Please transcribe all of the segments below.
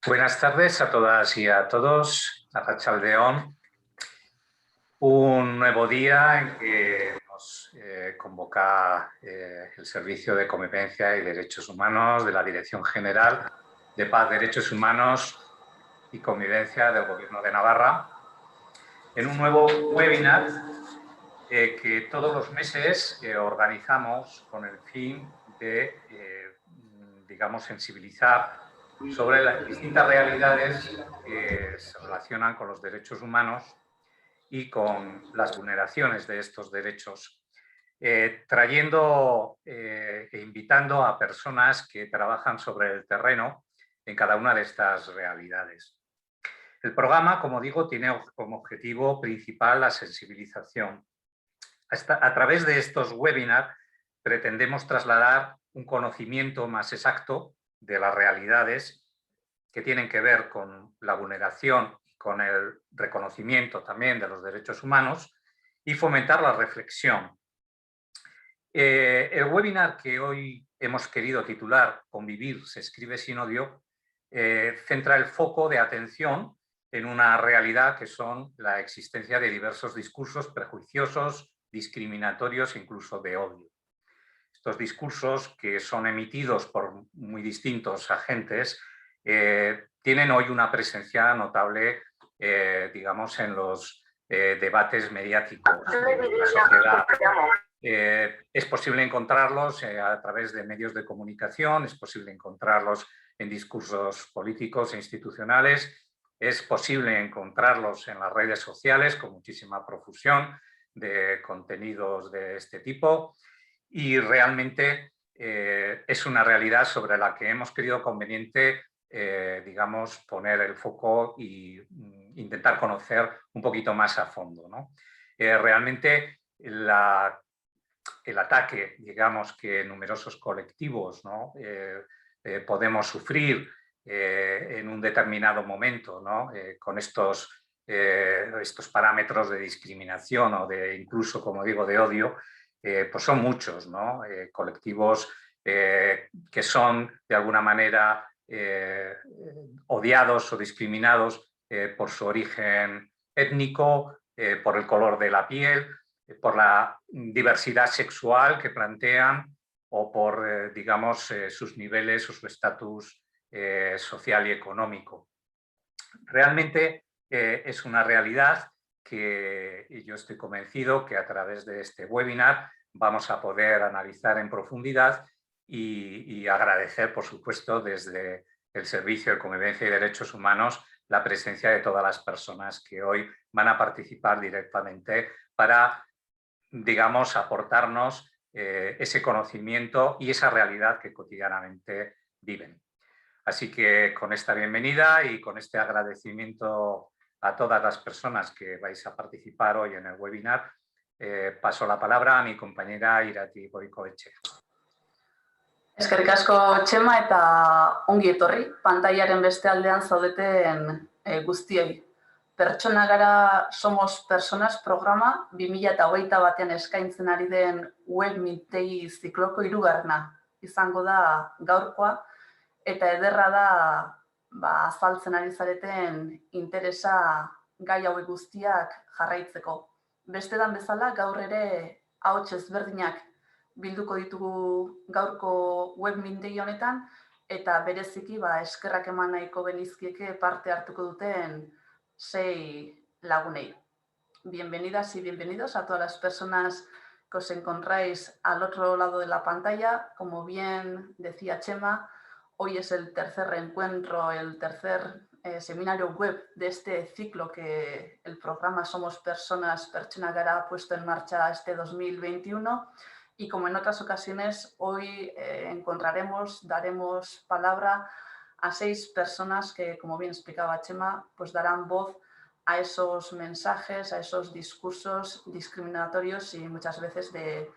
Buenas tardes a todas y a todos. Arratsaldeon, un nuevo día en que nos convoca el Servicio de Convivencia y Derechos Humanos de la Dirección General de Paz, Derechos Humanos y Convivencia del Gobierno de Navarra, en un nuevo webinar que todos los meses organizamos con el fin de, digamos, sensibilizar sobre las distintas realidades que se relacionan con los derechos humanos y con las vulneraciones de estos derechos, trayendo e invitando a personas que trabajan sobre el terreno en cada una de estas realidades. El programa, como digo, tiene como objetivo principal la sensibilización. A través de estos webinars pretendemos trasladar un conocimiento más exacto de las realidades que tienen que ver con la vulneración y con el reconocimiento también de los derechos humanos y fomentar la reflexión. El webinar que hoy hemos querido titular Convivir se escribe sin odio centra el foco de atención en una realidad que son la existencia de diversos discursos prejuiciosos, discriminatorios e incluso de odio. Estos discursos, que son emitidos por muy distintos agentes, tienen hoy una presencia notable, digamos, en los debates mediáticos de la sociedad. Es posible encontrarlos a través de medios de comunicación, es posible encontrarlos en discursos políticos e institucionales, es posible encontrarlos en las redes sociales con muchísima profusión de contenidos de este tipo y realmente es una realidad sobre la que hemos querido conveniente, digamos, poner el foco e intentar conocer un poquito más a fondo, ¿no? Realmente el ataque, digamos, que numerosos colectivos, ¿no? Podemos sufrir en un determinado momento, ¿no? Con estos parámetros de discriminación o de incluso, como digo, de odio, pues son muchos, ¿no? Colectivos que son de alguna manera odiados o discriminados por su origen étnico, por el color de la piel, por la diversidad sexual que plantean o por, digamos, sus niveles o su estatus social y económico. Realmente es una realidad que yo estoy convencido que a través de este webinar vamos a poder analizar en profundidad y agradecer, por supuesto, desde el Servicio de Convivencia y Derechos Humanos la presencia de todas las personas que hoy van a participar directamente para, digamos, aportarnos ese conocimiento y esa realidad que cotidianamente viven. Así que con esta bienvenida y con este agradecimiento a todas las personas que vais a participar hoy en el webinar, paso la palabra a mi compañera Irati Goikoetxe. Eskerrik asko Txema eta ongi etorri, pantailaren beste aldean zaudeten guztiei. Pertsona gara Somos Personas programa 2021 batean eskaintzen ari den web mintegi zikloko 3. izango da gaurkoa, eta ederra da azaltzen ari zareten interesa gai hauek guztiak jarraitzeko. Bestetan bezala, gaur ere ahots ezberdinak bilduko ditugu gaurko web mintegi honetan, eta bereziki eskerrak eman nahiko genizkieke parte hartuko duten 6 lagunei. Bienvenidas y bienvenidos a todas las personas que os encontráis al otro lado de la pantalla. Como bien decía Txema, hoy es el tercer reencuentro, el tercer seminario web de este ciclo que el programa Somos Personas, Pertsona Gara ha puesto en marcha este 2021. Y como en otras ocasiones, hoy daremos palabra a 6 personas que, como bien explicaba Txema, pues darán voz a esos mensajes, a esos discursos discriminatorios y muchas veces de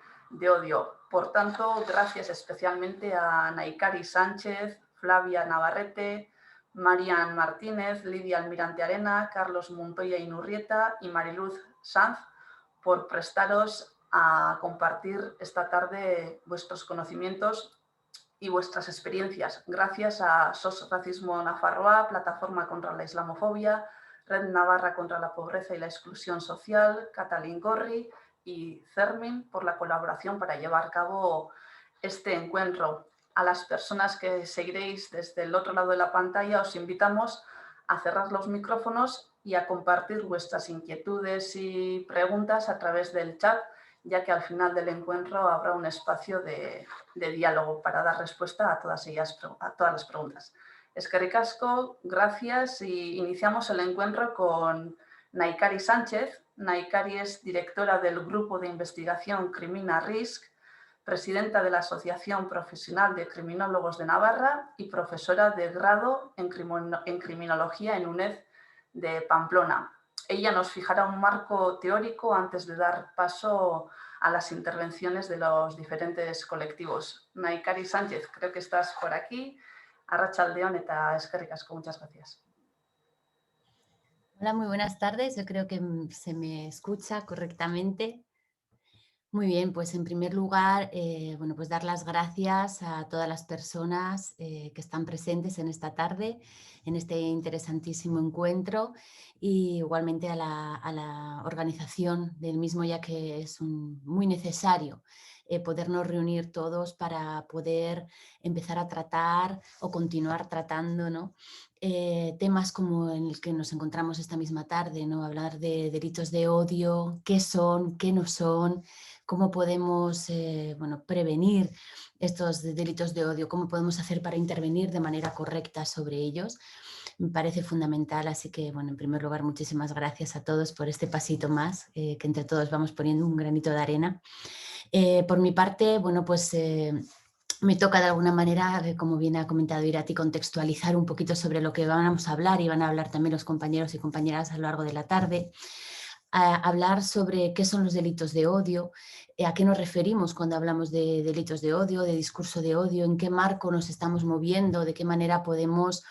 odio. Por tanto, gracias especialmente a Naikari Sánchez, Flavia Navarrete, Marian Martínez, Lidia Almirante Arena, Carlos Montoya Inurrieta y Mariluz Sanz por prestaros a compartir esta tarde vuestros conocimientos y vuestras experiencias gracias a SOS Racismo Nafarroa, Plataforma contra la Islamofobia, Red Navarra contra la Pobreza y la Exclusión Social, Catalín Gorri y CERMIN por la colaboración para llevar a cabo este encuentro. A las personas que seguiréis desde el otro lado de la pantalla os invitamos a cerrar los micrófonos y a compartir vuestras inquietudes y preguntas a través del chat, ya que al final del encuentro habrá un espacio de diálogo para dar respuesta a todas las preguntas. Eskerrik asko, gracias, y iniciamos el encuentro con Naikari Sánchez. Naikari es directora del Grupo de Investigación Crimina Risk, presidenta de la Asociación Profesional de Criminólogos de Navarra y profesora de grado en Criminología en UNED de Pamplona. Ella nos fijará un marco teórico antes de dar paso a las intervenciones de los diferentes colectivos. Naikari Sánchez, creo que estás por aquí. Arratsaldeon eta eskerrik asko, muchas gracias. Hola, muy buenas tardes. Yo creo que se me escucha correctamente. Muy bien, pues en primer lugar, bueno, pues dar las gracias a todas las personas que están presentes en esta tarde, en este interesantísimo encuentro, y igualmente a la organización del mismo, ya que es muy necesario podernos reunir todos para poder empezar a tratar o continuar tratando, ¿no? Temas como en el que nos encontramos esta misma tarde, ¿no? Hablar de delitos de odio, qué son, qué no son, cómo podemos bueno, prevenir estos delitos de odio, cómo podemos hacer para intervenir de manera correcta sobre ellos. Me parece fundamental, así que, bueno, en primer lugar, muchísimas gracias a todos por este pasito más, que entre todos vamos poniendo un granito de arena. Por mi parte, bueno, pues me toca de alguna manera, como bien ha comentado Irati, contextualizar un poquito sobre lo que vamos a hablar, y van a hablar también los compañeros y compañeras a lo largo de la tarde. Hablar sobre qué son los delitos de odio, a qué nos referimos cuando hablamos de delitos de odio, de discurso de odio, en qué marco nos estamos moviendo, de qué manera podemos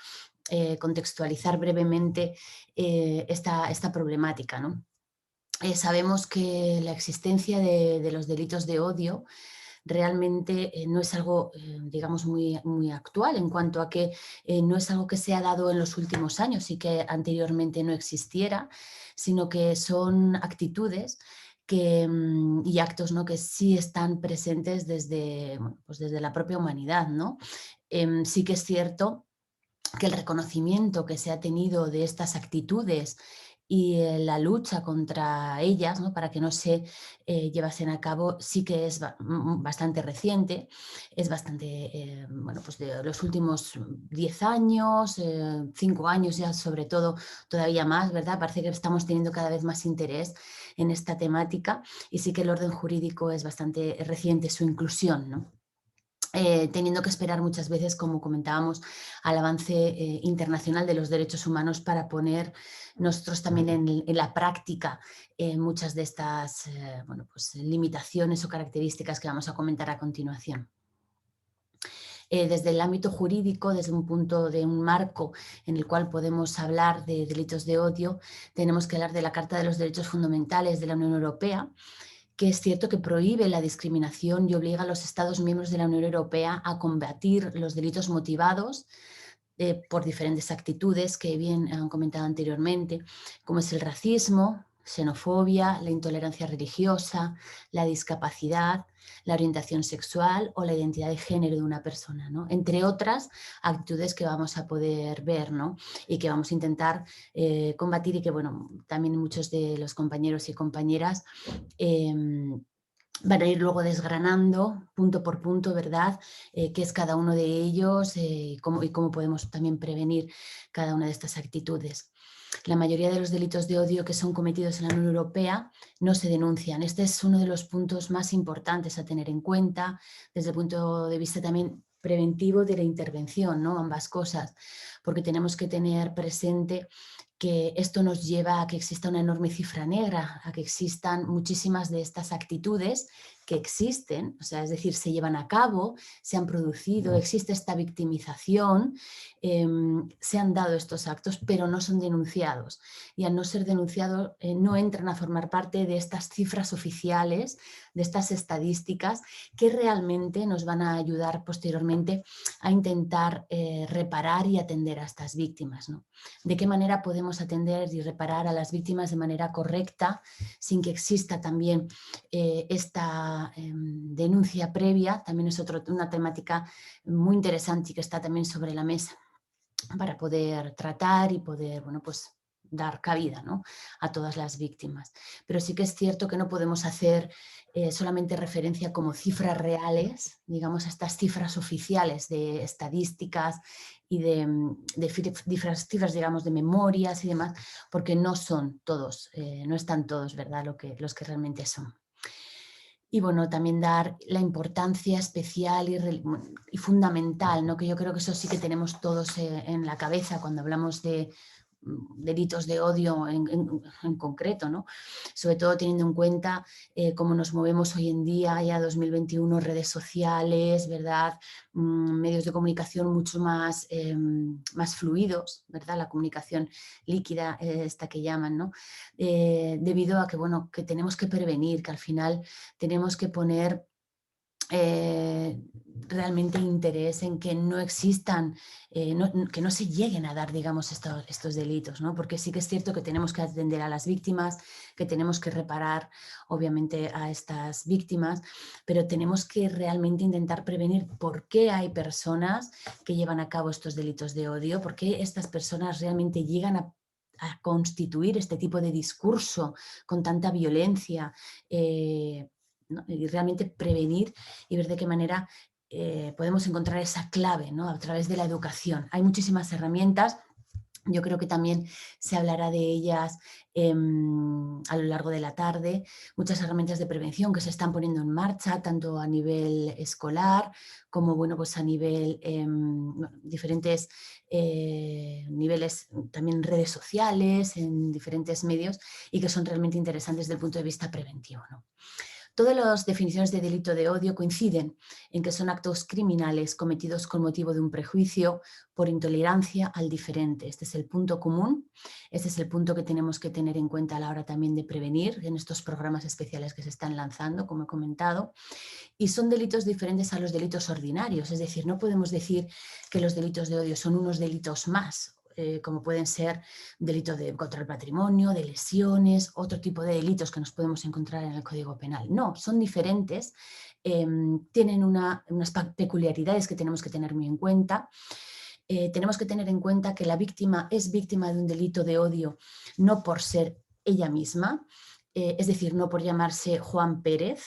contextualizar brevemente esta problemática, ¿no? Sabemos que la existencia de los delitos de odio realmente no es algo, digamos, muy actual, en cuanto a que no es algo que se ha dado en los últimos años y que anteriormente no existiera, sino que son actitudes y actos, ¿no?, que sí están presentes desde, bueno, pues desde la propia humanidad, ¿no? Sí que es cierto que el reconocimiento que se ha tenido de estas actitudes y la lucha contra ellas, ¿no?, para que no se llevasen a cabo, sí que es bastante reciente, es bastante, bueno, pues de los últimos 10 años, 5 años ya sobre todo, todavía más, ¿verdad? Parece que estamos teniendo cada vez más interés en esta temática, y sí que el orden jurídico es bastante reciente su inclusión, ¿no? Teniendo que esperar muchas veces, como comentábamos, al avance internacional de los derechos humanos para poner nosotros también en la práctica muchas de estas bueno, pues, limitaciones o características que vamos a comentar a continuación. Desde el ámbito jurídico, desde un punto de un marco en el cual podemos hablar de delitos de odio, tenemos que hablar de la Carta de los Derechos Fundamentales de la Unión Europea, que es cierto que prohíbe la discriminación y obliga a los Estados miembros de la Unión Europea a combatir los delitos motivados por diferentes actitudes que bien han comentado anteriormente, como es el racismo, xenofobia, la intolerancia religiosa, la discapacidad, la orientación sexual o la identidad de género de una persona, ¿no? Entre otras actitudes que vamos a poder ver, ¿no?, y que vamos a intentar combatir, y que, bueno, también muchos de los compañeros y compañeras van a ir luego desgranando punto por punto, ¿verdad?, qué es cada uno de ellos y cómo podemos también prevenir cada una de estas actitudes. La mayoría de los delitos de odio que son cometidos en la Unión Europea no se denuncian. Este es uno de los puntos más importantes a tener en cuenta desde el punto de vista también preventivo de la intervención, ¿no?, ambas cosas, porque tenemos que tener presente que esto nos lleva a que exista una enorme cifra negra, a que existan muchísimas de estas actitudes que existen, o sea, es decir, se llevan a cabo, se han producido, existe esta victimización, se han dado estos actos, pero no son denunciados. Y al no ser denunciados, no entran a formar parte de estas cifras oficiales, de estas estadísticas que realmente nos van a ayudar posteriormente a intentar reparar y atender a estas víctimas, ¿no? ¿De qué manera podemos atender y reparar a las víctimas de manera correcta sin que exista también esta denuncia previa? También es una temática muy interesante y que está también sobre la mesa para poder tratar y poder, bueno, pues dar cabida, ¿no?, a todas las víctimas. Pero sí que es cierto que no podemos hacer solamente referencia como cifras reales, digamos, a estas cifras oficiales de estadísticas y de cifras, digamos, de memorias y demás, porque no son todos, no están todos, ¿verdad?, los que realmente son. Y bueno, también dar la importancia especial y fundamental, ¿no?, que yo creo que eso sí que tenemos todos en la cabeza cuando hablamos de delitos de odio en concreto, ¿no? Sobre todo teniendo en cuenta cómo nos movemos hoy en día, ya 2021, redes sociales, ¿verdad? Medios de comunicación mucho más, más fluidos, ¿verdad? La comunicación líquida, esta que llaman, ¿no? Debido a que, bueno, que tenemos que prevenir, que al final tenemos que poner realmente interés en que no existan, que no se lleguen a dar, digamos, estos delitos, ¿no? Porque sí que es cierto que tenemos que atender a las víctimas, que tenemos que reparar, obviamente, a estas víctimas, pero tenemos que realmente intentar prevenir por qué hay personas que llevan a cabo estos delitos de odio, por qué estas personas realmente llegan a constituir este tipo de discurso con tanta violencia, ¿no? Y realmente prevenir y ver de qué manera podemos encontrar esa clave, ¿no?, a través de la educación. Hay muchísimas herramientas. Yo creo que también se hablará de ellas a lo largo de la tarde, muchas herramientas de prevención que se están poniendo en marcha, tanto a nivel escolar como, bueno, pues a nivel, diferentes niveles, también redes sociales, en diferentes medios, y que son realmente interesantes desde el punto de vista preventivo, ¿no? Todas las definiciones de delito de odio coinciden en que son actos criminales cometidos con motivo de un prejuicio por intolerancia al diferente. Este es el punto común, este es el punto que tenemos que tener en cuenta a la hora también de prevenir en estos programas especiales que se están lanzando, como he comentado, y son delitos diferentes a los delitos ordinarios, es decir, no podemos decir que los delitos de odio son unos delitos más, como pueden ser delitos contra el patrimonio, de lesiones, otro tipo de delitos que nos podemos encontrar en el Código Penal. No, son diferentes, tienen unas peculiaridades que tenemos que tener muy en cuenta. Tenemos que tener en cuenta que la víctima es víctima de un delito de odio no por ser ella misma, es decir, no por llamarse Juan Pérez,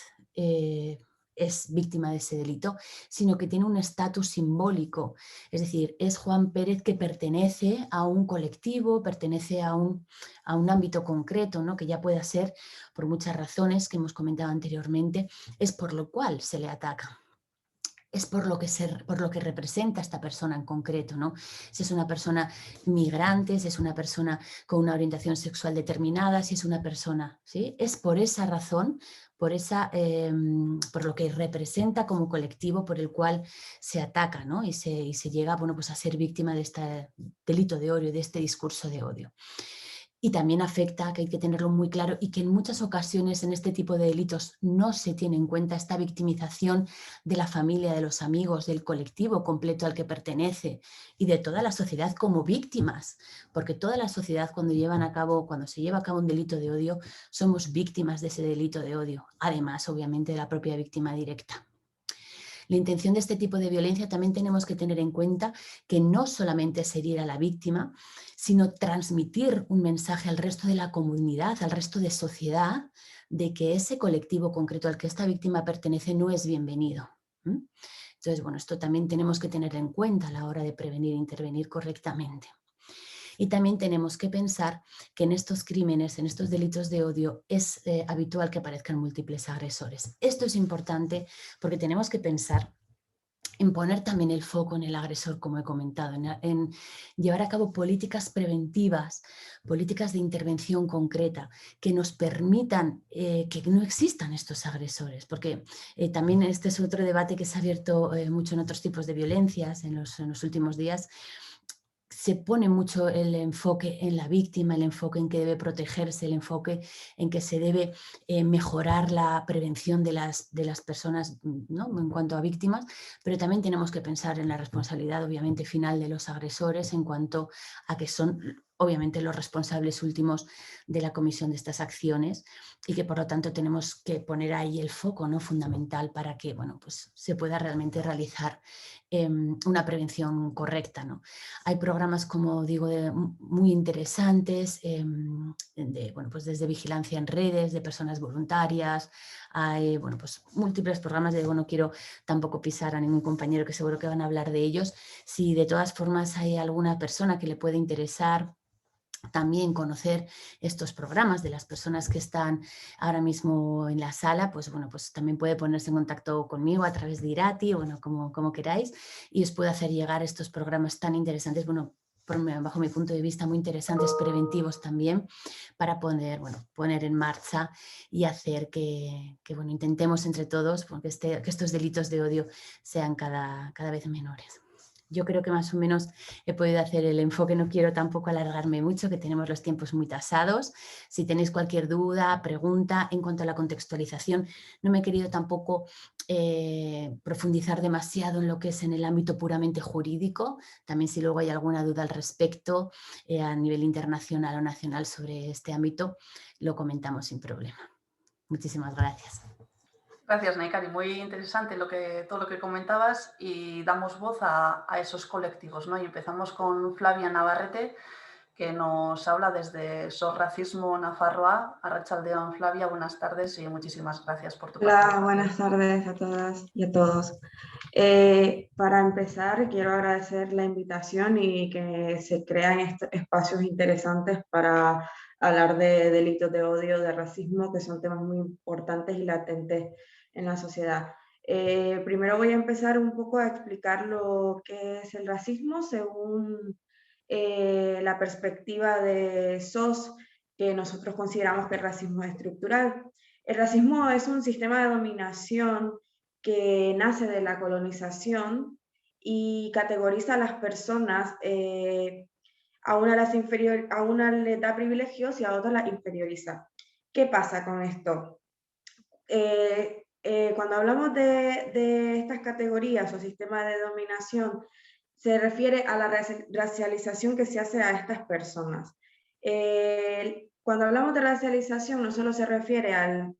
es víctima de ese delito, sino que tiene un estatus simbólico, es decir, es Juan Pérez que pertenece a un colectivo, pertenece a un ámbito concreto, ¿no?, que ya pueda ser, por muchas razones que hemos comentado anteriormente, es por lo cual se le ataca. Es por lo que representa esta persona en concreto, ¿no? Si es una persona migrante, si es una persona con una orientación sexual determinada, si es una persona, ¿sí? Es por esa razón, por lo que representa como colectivo por el cual se ataca, ¿no? Y se llega, bueno, pues a ser víctima de este delito de odio, de este discurso de odio. Y también afecta, que hay que tenerlo muy claro, y que en muchas ocasiones en este tipo de delitos no se tiene en cuenta esta victimización de la familia, de los amigos, del colectivo completo al que pertenece y de toda la sociedad como víctimas, porque toda la sociedad cuando se lleva a cabo un delito de odio, somos víctimas de ese delito de odio, además obviamente de la propia víctima directa. La intención de este tipo de violencia también tenemos que tener en cuenta que no solamente es herir a la víctima, sino transmitir un mensaje al resto de la comunidad, al resto de sociedad, de que ese colectivo concreto al que esta víctima pertenece no es bienvenido. Entonces, bueno, esto también tenemos que tener en cuenta a la hora de prevenir e intervenir correctamente. Y también tenemos que pensar que en estos crímenes, en estos delitos de odio, es habitual que aparezcan múltiples agresores. Esto es importante porque tenemos que pensar en poner también el foco en el agresor, como he comentado, en llevar a cabo políticas preventivas, políticas de intervención concreta que nos permitan que no existan estos agresores, porque también este es otro debate que se ha abierto mucho en otros tipos de violencias en los últimos días. Se pone mucho el enfoque en la víctima, el enfoque en que debe protegerse, el enfoque en que se debe mejorar la prevención de las personas, ¿no?, en cuanto a víctimas, pero también tenemos que pensar en la responsabilidad, obviamente, final de los agresores en cuanto a que son, obviamente, los responsables últimos de la comisión de estas acciones y que, por lo tanto, tenemos que poner ahí el foco, ¿no?, fundamental para que, bueno, pues, se pueda realmente realizar una prevención correcta, ¿no? Hay programas, como digo, muy interesantes, bueno, pues desde vigilancia en redes, de personas voluntarias, hay, bueno, pues múltiples programas. No quiero tampoco pisar a ningún compañero, que seguro que van a hablar de ellos. Si de todas formas hay alguna persona que le puede interesar también conocer estos programas de las personas que están ahora mismo en la sala, pues bueno, pues también puede ponerse en contacto conmigo a través de Irati, o bueno, como queráis, y os puedo hacer llegar estos programas tan interesantes, bueno, bajo mi punto de vista, muy interesantes, preventivos también, para poner en marcha y hacer que bueno, intentemos entre todos que estos delitos de odio sean cada vez menores. Yo creo que más o menos he podido hacer el enfoque, no quiero tampoco alargarme mucho, que tenemos los tiempos muy tasados. Si tenéis cualquier duda, pregunta en cuanto a la contextualización, no me he querido tampoco profundizar demasiado en lo que es en el ámbito puramente jurídico. También, si luego hay alguna duda al respecto a nivel internacional o nacional sobre este ámbito, lo comentamos sin problema. Muchísimas gracias. Gracias, Naikari. Muy interesante todo lo que comentabas, y damos voz a esos colectivos, ¿no? Y empezamos con Flavia Navarrete, que nos habla desde SOS Racismo Nafarroa. Arratsaldeon, Flavia, buenas tardes y muchísimas gracias por tu participación. Hola, buenas tardes a todas y a todos. Para empezar, quiero agradecer la invitación y que se crean espacios interesantes para hablar de delitos de odio, de racismo, que son temas muy importantes y latentes en la sociedad. Primero voy a empezar un poco a explicar lo que es el racismo según la perspectiva de SOS, que nosotros consideramos que el racismo es estructural. El racismo es un sistema de dominación que nace de la colonización y categoriza a las personas, a una les da privilegios y a otras las inferioriza. ¿Qué pasa con esto? Cuando hablamos de estas categorías o sistemas de dominación, se refiere a la racialización que se hace a estas personas. Cuando hablamos de racialización, no solo se refiere al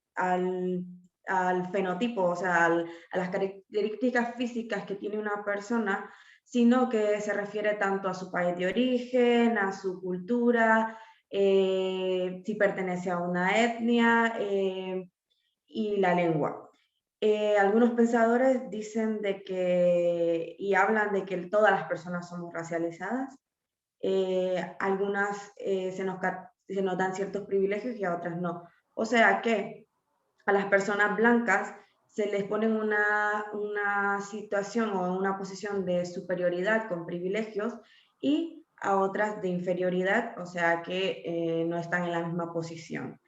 fenotipo, o sea, a las características físicas que tiene una persona, sino que se refiere tanto a su país de origen, a su cultura, si pertenece a una etnia, y la lengua. Algunos pensadores dicen y hablan de que todas las personas somos racializadas. Algunas se nos dan ciertos privilegios y a otras no. O sea que a las personas blancas se les pone una situación o una posición de superioridad con privilegios, y a otras de inferioridad, o sea que no están en la misma posición.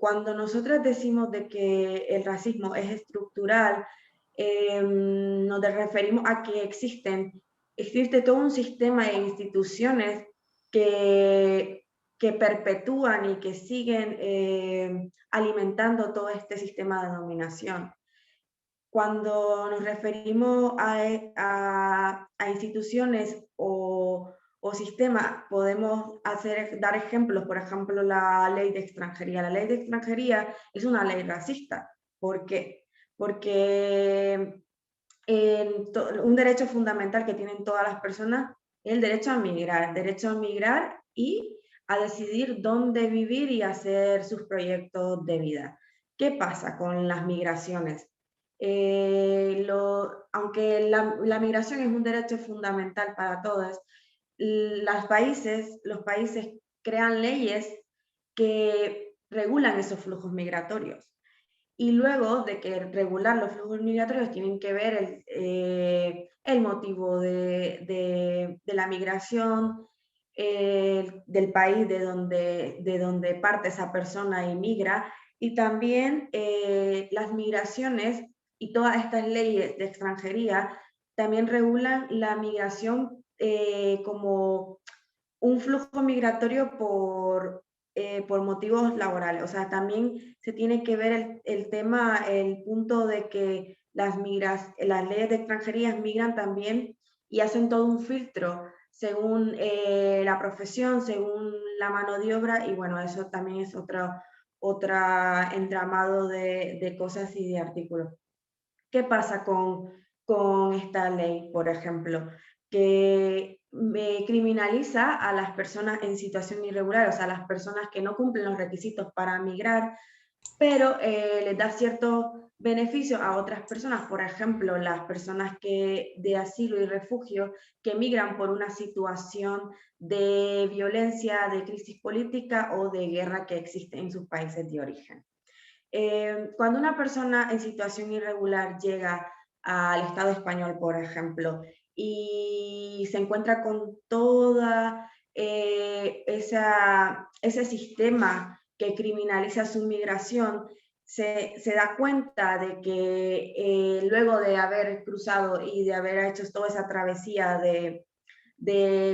Cuando nosotros decimos de que el racismo es estructural, nos referimos a que existe todo un sistema de instituciones que perpetúan y que siguen alimentando todo este sistema de dominación. Cuando nos referimos a instituciones o sistemas, podemos dar ejemplos, por ejemplo, la ley de extranjería. La ley de extranjería es una ley racista. ¿Por qué? Porque un derecho fundamental que tienen todas las personas es el derecho a migrar y a decidir dónde vivir y hacer sus proyectos de vida. ¿Qué pasa con las migraciones? Aunque la migración es un derecho fundamental para todas, los países crean leyes que regulan esos flujos migratorios. Y luego de que regular los flujos migratorios tienen que ver el motivo de la migración, del país de donde parte esa persona y migra, y también las migraciones y todas estas leyes de extranjería también regulan la migración como un flujo migratorio por motivos laborales. O sea, también se tiene que ver el tema, el punto de que las leyes de extranjería migran también y hacen todo un filtro según la profesión, según la mano de obra, y bueno, eso también es otra entramado de cosas y de artículos. ¿Qué pasa con esta ley, por ejemplo? Que criminaliza a las personas en situación irregular, o sea, a las personas que no cumplen los requisitos para migrar, pero les da ciertos beneficios a otras personas, por ejemplo, las personas de asilo y refugio que migran por una situación de violencia, de crisis política o de guerra que existe en sus países de origen. Cuando una persona en situación irregular llega al Estado español, por ejemplo, y se encuentra con toda ese sistema que criminaliza su migración, se da cuenta de que luego de haber cruzado y de haber hecho toda esa travesía de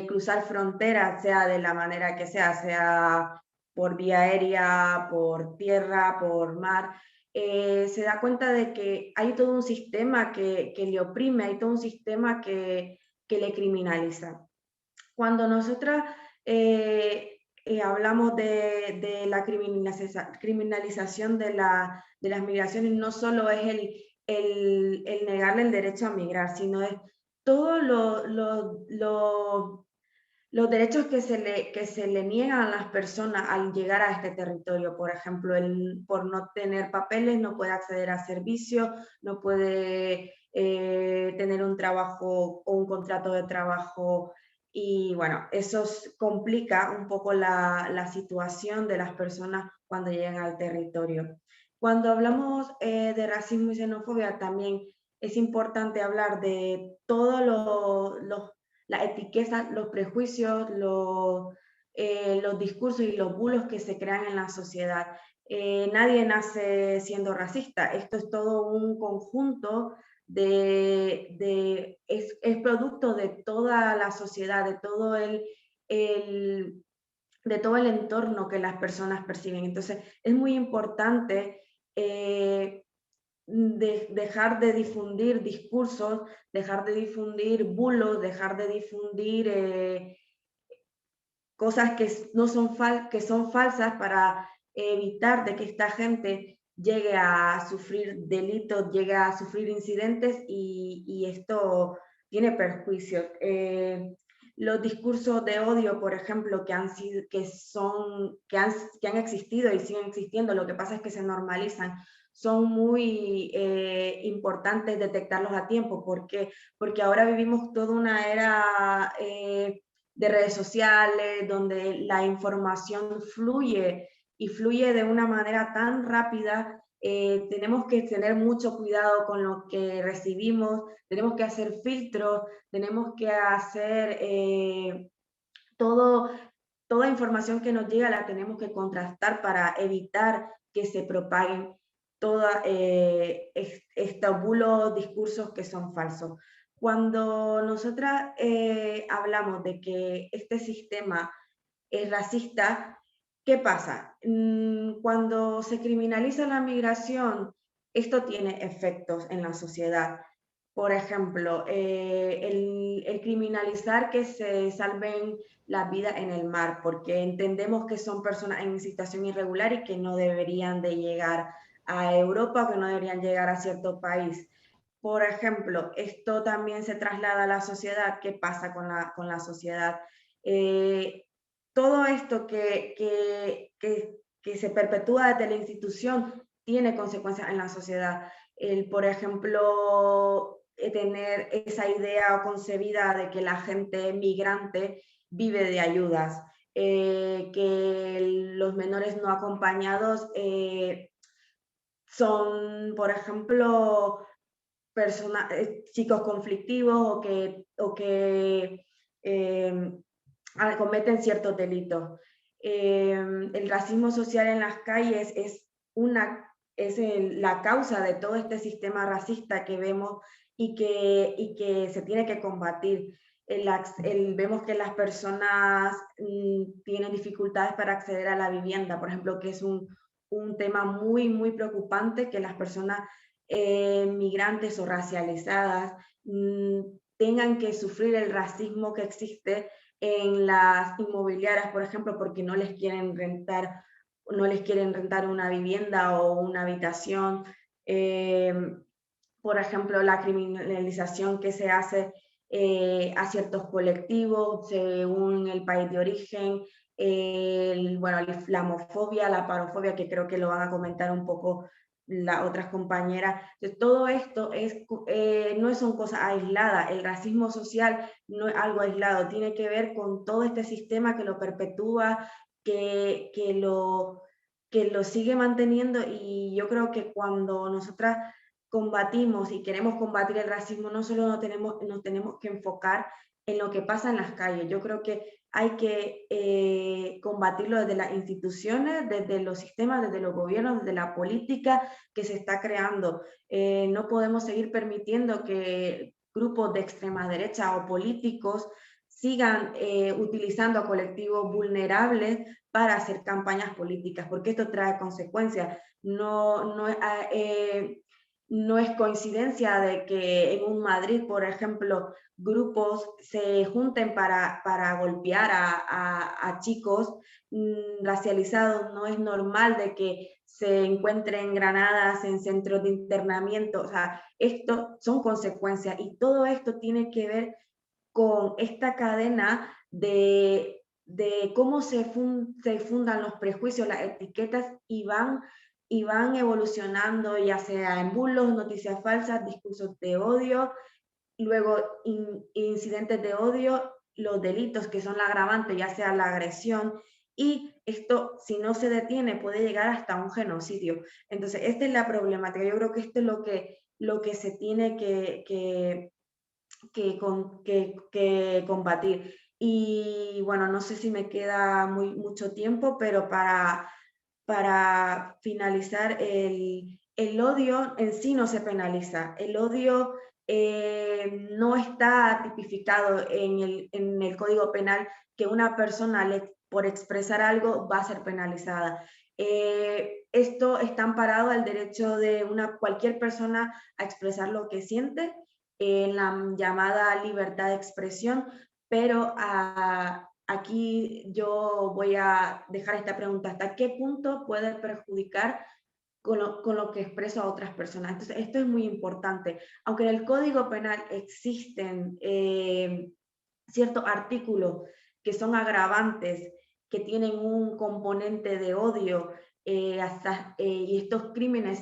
cruzar fronteras, sea de la manera que sea por vía aérea, por tierra, por mar, se da cuenta de que hay todo un sistema que le oprime, hay todo un sistema que le criminaliza. Cuando nosotras hablamos de la criminalización de las migraciones, no solo es el negarle el derecho a migrar, sino es todos los derechos que se le niegan a las personas al llegar a este territorio. Por ejemplo, por no tener papeles no puede acceder a servicios, no puede tener un trabajo o un contrato de trabajo, y bueno, eso complica un poco la situación de las personas cuando llegan al territorio. Cuando hablamos de racismo y xenofobia, también es importante hablar de todos las etiquetas, los prejuicios, los discursos y los bulos que se crean en la sociedad. Nadie nace siendo racista, esto es todo un conjunto es producto de toda la sociedad, de todo de todo el entorno que las personas perciben. Entonces, es muy importante dejar de difundir discursos, dejar de difundir bulos, dejar de difundir cosas que, no son que son falsas para evitar de que esta gente llegue a sufrir delitos, llegue a sufrir incidentes y esto tiene perjuicios. Los discursos de odio, por ejemplo, que han existido y siguen existiendo, lo que pasa es que se normalizan, son muy importantes detectarlos a tiempo. ¿Por qué? Porque ahora vivimos toda una era de redes sociales, donde la información fluye y fluye de una manera tan rápida. Tenemos que tener mucho cuidado con lo que recibimos, tenemos que hacer filtros, tenemos que hacer toda información que nos llega la tenemos que contrastar para evitar que se propaguen todos estos bulos, discursos que son falsos. Cuando nosotras hablamos de que este sistema es racista, ¿qué pasa? Cuando se criminaliza la migración, esto tiene efectos en la sociedad. Por ejemplo, el criminalizar que se salven las vidas en el mar, porque entendemos que son personas en situación irregular y que no deberían de llegar a Europa, que no deberían llegar a cierto país. Por ejemplo, esto también se traslada a la sociedad. ¿Qué pasa con la sociedad? Todo esto que se perpetúa desde la institución tiene consecuencias en la sociedad. Por ejemplo, tener esa idea concebida de que la gente migrante vive de ayudas, que los menores no acompañados son, por ejemplo, chicos conflictivos o que cometen ciertos delitos. El racismo social en las calles es la causa de todo este sistema racista que vemos y que se tiene que combatir. Vemos que las personas tienen dificultades para acceder a la vivienda, por ejemplo, que es un tema muy, muy preocupante, que las personas migrantes o racializadas tengan que sufrir el racismo que existe en las inmobiliarias, por ejemplo, porque no les quieren rentar una vivienda o una habitación. Por ejemplo, la criminalización que se hace a ciertos colectivos según el país de origen, bueno, la islamofobia, la parofobia, que creo que lo van a comentar un poco las otras compañeras. Entonces, todo esto no son cosas aisladas. El racismo social no es algo aislado, tiene que ver con todo este sistema que lo perpetúa, que lo sigue manteniendo, y yo creo que cuando nosotras combatimos y queremos combatir el racismo, no solo nos tenemos que enfocar en lo que pasa en las calles. Yo creo que hay que combatirlo desde las instituciones, desde los sistemas, desde los gobiernos, desde la política que se está creando. No podemos seguir permitiendo que grupos de extrema derecha o políticos sigan utilizando a colectivos vulnerables para hacer campañas políticas, porque esto trae consecuencias. No es coincidencia de que en un Madrid, por ejemplo, grupos se junten para golpear a chicos racializados. No es normal de que se encuentren granadas en centros de internamiento. O sea, esto son consecuencias, y todo esto tiene que ver con esta cadena de cómo se fundan los prejuicios, las etiquetas, y van evolucionando, ya sea en bulos, noticias falsas, discursos de odio, luego incidentes de odio, los delitos que son la agravante, ya sea la agresión, y esto, si no se detiene, puede llegar hasta un genocidio. Entonces, esta es la problemática. Yo creo que esto es lo que se tiene que combatir. Y bueno, no sé si me queda mucho tiempo, pero para finalizar, el odio en sí no se penaliza. El odio no está tipificado en el Código Penal, que una persona por expresar algo va a ser penalizada. Esto está amparado al derecho de cualquier persona a expresar lo que siente, en la llamada libertad de expresión, pero aquí yo voy a dejar esta pregunta: ¿hasta qué punto puede perjudicar con lo que expreso a otras personas? Entonces, esto es muy importante. Aunque en el Código Penal existen ciertos artículos que son agravantes, que tienen un componente de odio, y estos crímenes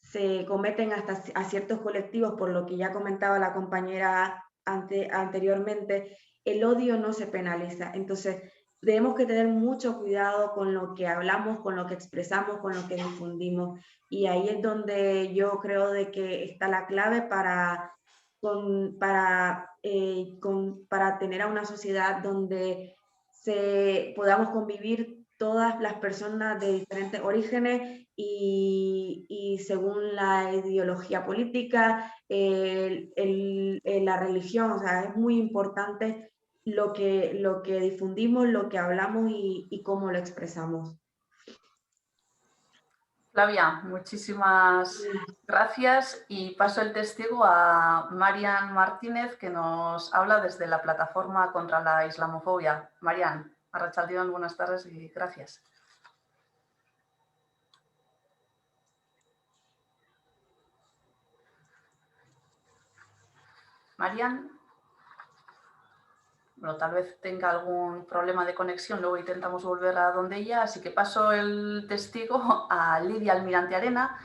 se cometen hasta a ciertos colectivos, por lo que ya comentaba la compañera anteriormente, el odio no se penaliza. Entonces, tenemos que tener mucho cuidado con lo que hablamos, con lo que expresamos, con lo que difundimos, y ahí es donde yo creo de que está la clave para tener a una sociedad donde podamos convivir todas las personas de diferentes orígenes y según la ideología política, la religión. O sea, es muy importante lo que difundimos, lo que hablamos y cómo lo expresamos. Flavia, muchísimas gracias, y paso el testigo a Marian Martínez, que nos habla desde la plataforma contra la islamofobia. Marian, arratsaldeon, buenas tardes y gracias. Marian, bueno, tal vez tenga algún problema de conexión, luego intentamos volver a donde ella, así que paso el testigo a Lidia Almirante Arena,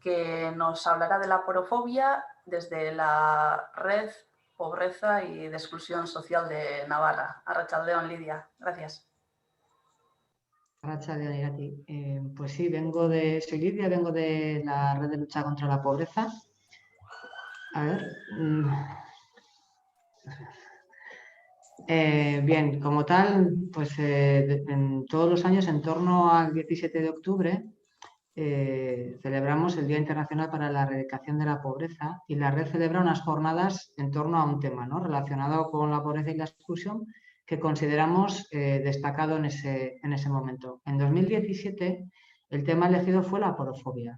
que nos hablará de la porofobia desde la Red Pobreza y de Exclusión Social de Navarra. Arratsaldeon, Lidia. Gracias. Arratsaldeon, Irati. Pues sí, soy Lidia, vengo de la Red de Lucha contra la Pobreza. A ver. Bien, como tal, pues en todos los años, en torno al 17 de octubre, celebramos el Día Internacional para la Erradicación de la Pobreza, y la red celebra unas jornadas en torno a un tema, ¿no?, relacionado con la pobreza y la exclusión, que consideramos destacado en ese momento. En 2017 el tema elegido fue la aporofobia.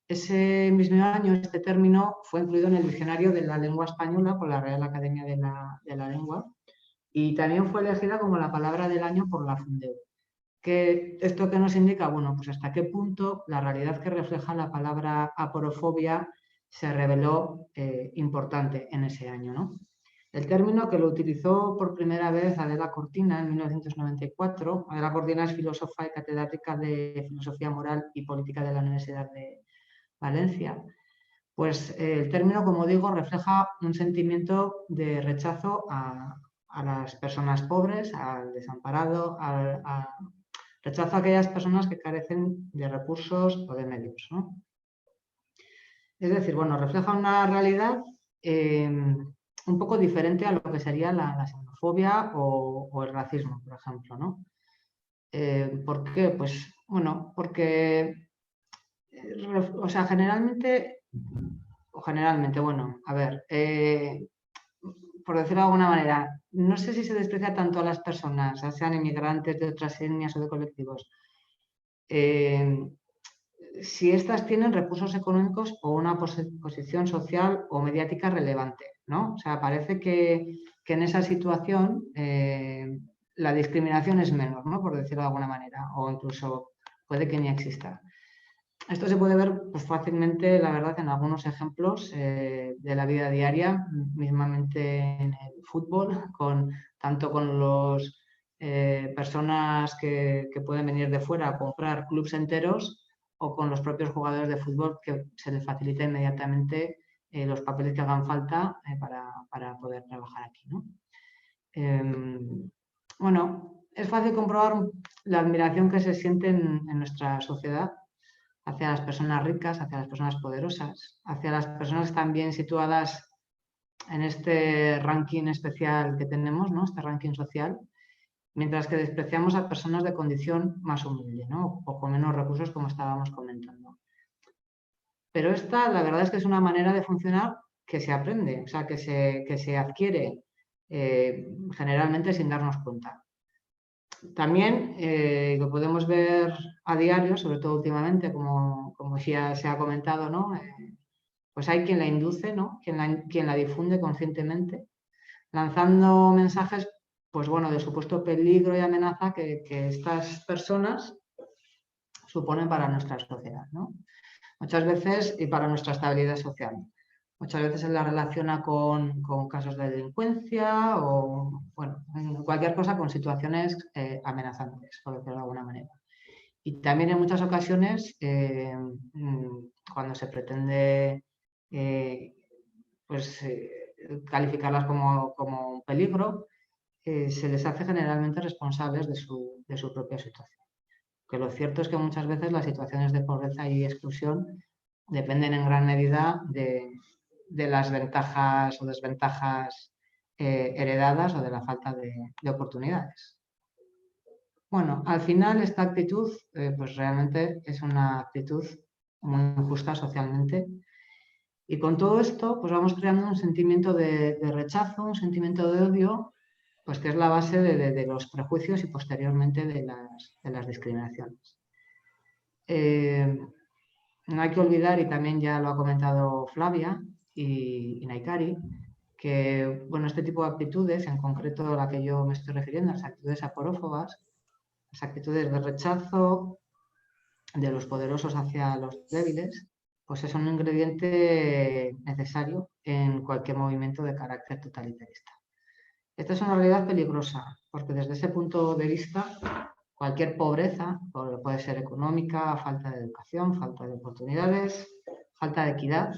Ese mismo año este término fue incluido en el diccionario de la lengua española por la Real Academia de la Lengua, y también fue elegida como la palabra del año por la Fundeu. ¿Esto qué nos indica? Bueno, pues hasta qué punto la realidad que refleja la palabra aporofobia se reveló importante en ese año, ¿no? El término, que lo utilizó por primera vez Adela Cortina en 1994, Adela Cortina es filósofa y catedrática de Filosofía Moral y Política de la Universidad de Valencia. Pues el término, como digo, refleja un sentimiento de rechazo a las personas pobres, al desamparado, rechazo a aquellas personas que carecen de recursos o de medios, ¿no? Es decir, bueno, refleja una realidad un poco diferente a lo que sería la xenofobia o el racismo, por ejemplo, ¿no? ¿Por qué? Pues, bueno, porque, o sea, generalmente, bueno, a ver, por decirlo de alguna manera, no sé si se desprecia tanto a las personas, ya sean inmigrantes de otras etnias o de colectivos, si éstas tienen recursos económicos o una posición social o mediática relevante, ¿no? O sea, parece que en esa situación la discriminación es menor, ¿no?, por decirlo de alguna manera, o incluso puede que ni exista. Esto se puede ver, pues, fácilmente, la verdad, en algunos ejemplos de la vida diaria, mismamente en el fútbol, tanto con los personas que pueden venir de fuera a comprar clubes enteros, o con los propios jugadores de fútbol, que se les facilita inmediatamente los papeles que hagan falta para poder trabajar aquí, ¿no? Bueno, es fácil comprobar la admiración que se siente en nuestra sociedad hacia las personas ricas, hacia las personas poderosas, hacia las personas que están bien situadas en este ranking especial que tenemos, ¿no?, este ranking social, mientras que despreciamos a personas de condición más humilde, ¿no?, o con menos recursos, como estábamos comentando. Pero esta, la verdad es que es una manera de funcionar que se aprende, o sea, que se adquiere generalmente sin darnos cuenta. También lo podemos ver a diario, sobre todo últimamente, como ya se ha comentado, ¿no? Pues hay quien la induce, ¿no?, quien la difunde conscientemente, lanzando mensajes, pues bueno, de supuesto peligro y amenaza que estas personas suponen para nuestra sociedad, ¿no? Muchas veces, y para nuestra estabilidad social. Muchas veces se la relaciona con casos de delincuencia o, bueno, cualquier cosa, con situaciones amenazantes, por decirlo de alguna manera. Y también en muchas ocasiones, cuando se pretende calificarlas como un peligro, se les hace generalmente responsables de su propia situación. Que lo cierto es que muchas veces las situaciones de pobreza y exclusión dependen en gran medida de las ventajas o desventajas heredadas, o de la falta de oportunidades. Bueno, al final esta actitud pues realmente es una actitud muy injusta socialmente, y con todo esto pues vamos creando un sentimiento de rechazo, un sentimiento de odio, pues que es la base de los prejuicios y posteriormente de las discriminaciones. No hay que olvidar, y también ya lo ha comentado Flavia y Naikari, que bueno, este tipo de actitudes, en concreto la que yo me estoy refiriendo, las actitudes aporófobas, las actitudes de rechazo de los poderosos hacia los débiles, pues es un ingrediente necesario en cualquier movimiento de carácter totalitarista. Esta es una realidad peligrosa, porque desde ese punto de vista, cualquier pobreza, puede ser económica, falta de educación, falta de oportunidades, falta de equidad.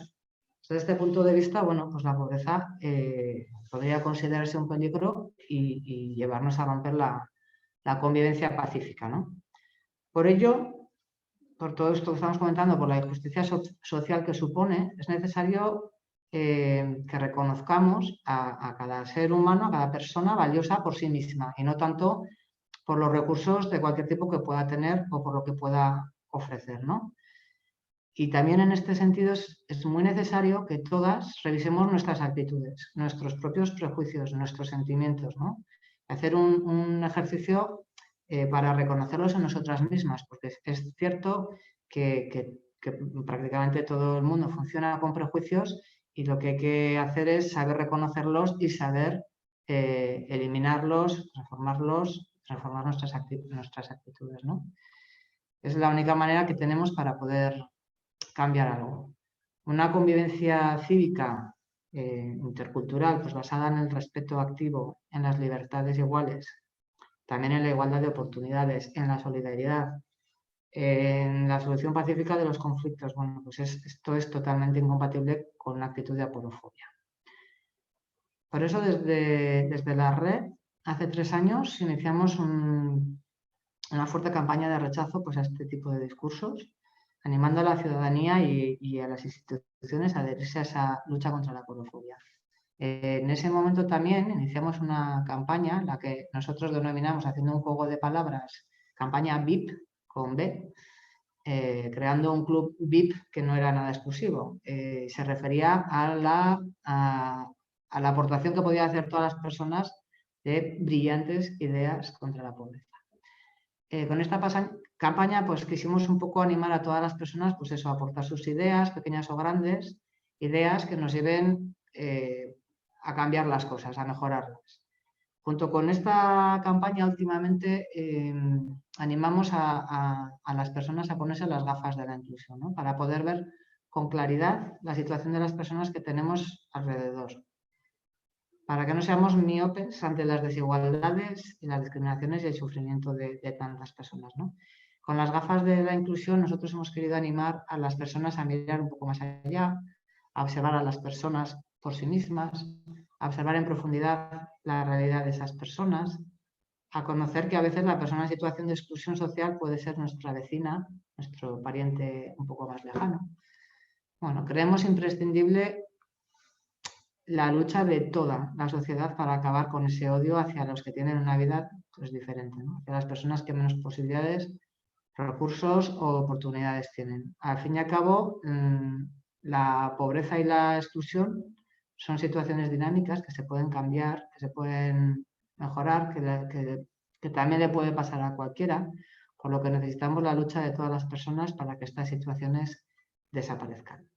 Desde este punto de vista, bueno, pues la pobreza podría considerarse un peligro y llevarnos a romper la convivencia pacífica, ¿no? Por ello, por todo esto que estamos comentando, por la injusticia social que supone, es necesario que reconozcamos a cada ser humano, a cada persona valiosa por sí misma y no tanto por los recursos de cualquier tipo que pueda tener o por lo que pueda ofrecer, ¿no? Y también en este sentido es muy necesario que todas revisemos nuestras actitudes, nuestros propios prejuicios, nuestros sentimientos, ¿no? Hacer un ejercicio para reconocerlos en nosotras mismas, porque es cierto que prácticamente todo el mundo funciona con prejuicios y lo que hay que hacer es saber reconocerlos y saber eliminarlos, transformar nuestras actitudes, ¿no? Es la única manera que tenemos para poder cambiar algo. Una convivencia cívica intercultural pues basada en el respeto activo, en las libertades iguales, también en la igualdad de oportunidades, en la solidaridad, en la solución pacífica de los conflictos. Bueno, pues esto es totalmente incompatible con una actitud de aporofobia. Por eso desde la red, hace 3 años, iniciamos una fuerte campaña de rechazo pues, a este tipo de discursos, animando a la ciudadanía y a las instituciones a adherirse a esa lucha contra la aporofobia. En ese momento también iniciamos una campaña, la que nosotros denominamos, haciendo un juego de palabras, campaña VIP, con B, creando un club VIP que no era nada exclusivo. Se refería a la aportación que podían hacer todas las personas de brillantes ideas contra la pobreza. Con esta campaña pues quisimos un poco animar a todas las personas pues eso, a aportar sus ideas, pequeñas o grandes, ideas que nos lleven a cambiar las cosas, a mejorarlas. Junto con esta campaña últimamente animamos a las personas a ponerse las gafas de la inclusión, ¿no? Para poder ver con claridad la situación de las personas que tenemos alrededor. Para que no seamos miopes ante las desigualdades y las discriminaciones y el sufrimiento de tantas personas, ¿no? Con las gafas de la inclusión nosotros hemos querido animar a las personas a mirar un poco más allá, a observar a las personas por sí mismas, a observar en profundidad la realidad de esas personas, a conocer que a veces la persona en situación de exclusión social puede ser nuestra vecina, nuestro pariente un poco más lejano. Bueno, creemos imprescindible la lucha de toda la sociedad para acabar con ese odio hacia los que tienen una vida pues, diferente, ¿no? Hacia las personas que menos posibilidades, recursos o oportunidades tienen. Al fin y al cabo, la pobreza y la exclusión son situaciones dinámicas que se pueden cambiar, que se pueden mejorar, que también le puede pasar a cualquiera, por lo que necesitamos la lucha de todas las personas para que estas situaciones desaparezcan.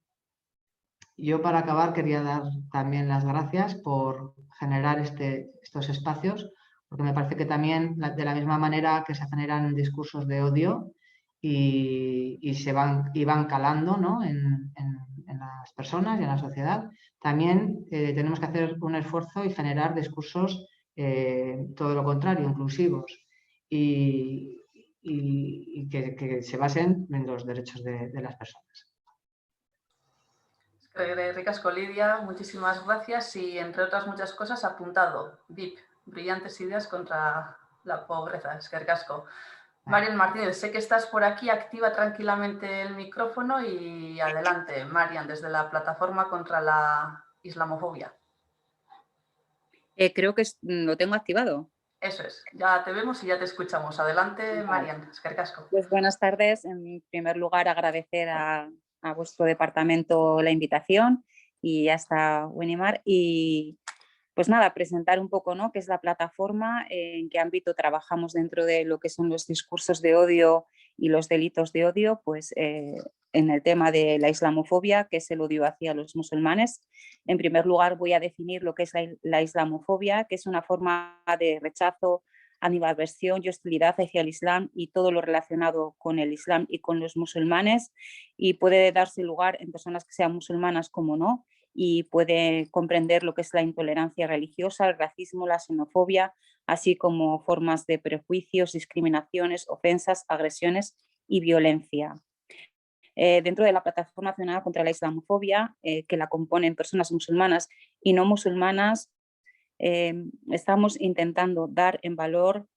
Yo para acabar quería dar también las gracias por generar estos espacios, porque me parece que también de la misma manera que se generan discursos de odio y van calando, ¿no? en las personas y en la sociedad, también tenemos que hacer un esfuerzo y generar discursos todo lo contrario, inclusivos y que se basen en los derechos de las personas. Ricasco, Lidia, muchísimas gracias y, entre otras muchas cosas, apuntado, VIP, brillantes ideas contra la pobreza. Es que ricasco. Marian Martínez, sé que estás por aquí, activa tranquilamente el micrófono y adelante, Marian, desde la plataforma contra la islamofobia. Creo que lo tengo activado. Eso es, ya te vemos y ya te escuchamos. Adelante, Marian, es que ricasco. Pues buenas tardes. En primer lugar, agradecer a vuestro departamento la invitación y hasta Winimar. Y pues nada, presentar un poco, ¿no?, qué es la plataforma, en qué ámbito trabajamos dentro de lo que son los discursos de odio y los delitos de odio, pues en el tema de la islamofobia, que es el odio hacia los musulmanes. En primer lugar, voy a definir lo que es la islamofobia, que es una forma de rechazo, animadversión y hostilidad hacia el Islam y todo lo relacionado con el Islam y con los musulmanes, y puede darse lugar en personas que sean musulmanas como no, y puede comprender lo que es la intolerancia religiosa, el racismo, la xenofobia, así como formas de prejuicios, discriminaciones, ofensas, agresiones y violencia. Dentro de la Plataforma Nacional contra la Islamofobia, que la componen personas musulmanas y no musulmanas, estamos intentando dar en valor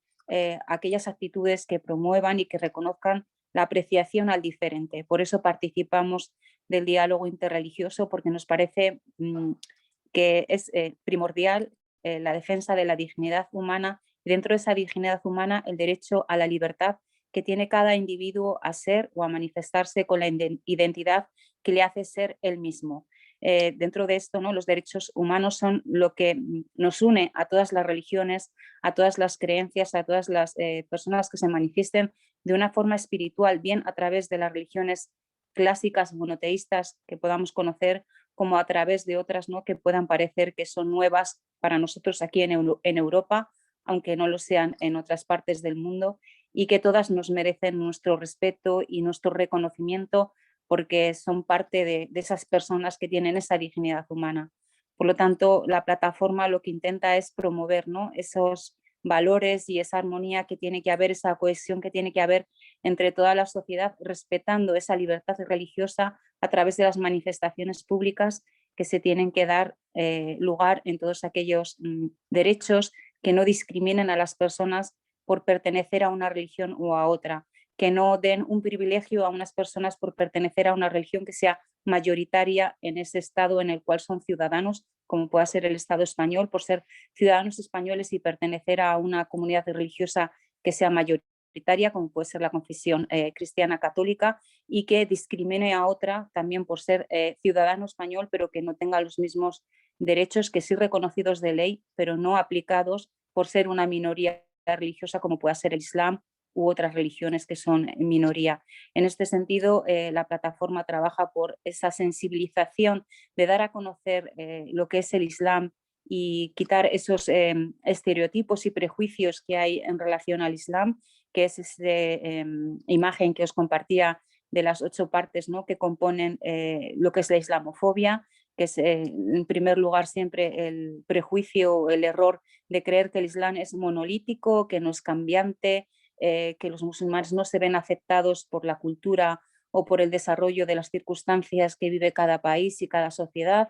aquellas actitudes que promuevan y que reconozcan la apreciación al diferente. Por eso participamos del diálogo interreligioso, porque nos parece que es primordial la defensa de la dignidad humana y dentro de esa dignidad humana el derecho a la libertad que tiene cada individuo a ser o a manifestarse con la identidad que le hace ser él mismo. Dentro de esto, ¿no? Los derechos humanos son lo que nos une a todas las religiones, a todas las creencias, a todas las personas que se manifiesten de una forma espiritual, bien a través de las religiones clásicas monoteístas que podamos conocer, como a través de otras, ¿no? Que puedan parecer que son nuevas para nosotros aquí en Europa, aunque no lo sean en otras partes del mundo, y que todas nos merecen nuestro respeto y nuestro reconocimiento porque son parte de esas personas que tienen esa dignidad humana. Por lo tanto, la plataforma lo que intenta es promover, ¿no? Esos valores y esa armonía que tiene que haber, esa cohesión que tiene que haber entre toda la sociedad, respetando esa libertad religiosa a través de las manifestaciones públicas que se tienen que dar lugar en todos aquellos derechos que no discriminen a las personas por pertenecer a una religión o a otra, que no den un privilegio a unas personas por pertenecer a una religión que sea mayoritaria en ese estado en el cual son ciudadanos, como pueda ser el Estado español, por ser ciudadanos españoles y pertenecer a una comunidad religiosa que sea mayoritaria, como puede ser la confesión cristiana católica, y que discrimine a otra también por ser ciudadano español, pero que no tenga los mismos derechos que sí reconocidos de ley, pero no aplicados por ser una minoría religiosa, como pueda ser el Islam u otras religiones que son minoría. En este sentido, la plataforma trabaja por esa sensibilización de dar a conocer lo que es el Islam y quitar esos estereotipos y prejuicios que hay en relación al Islam, que es esa imagen que os compartía de las 8 partes, ¿no? Que componen lo que es la islamofobia, que es en primer lugar siempre el prejuicio, el error de creer que el Islam es monolítico, que no es cambiante, que los musulmanes no se ven aceptados por la cultura o por el desarrollo de las circunstancias que vive cada país y cada sociedad,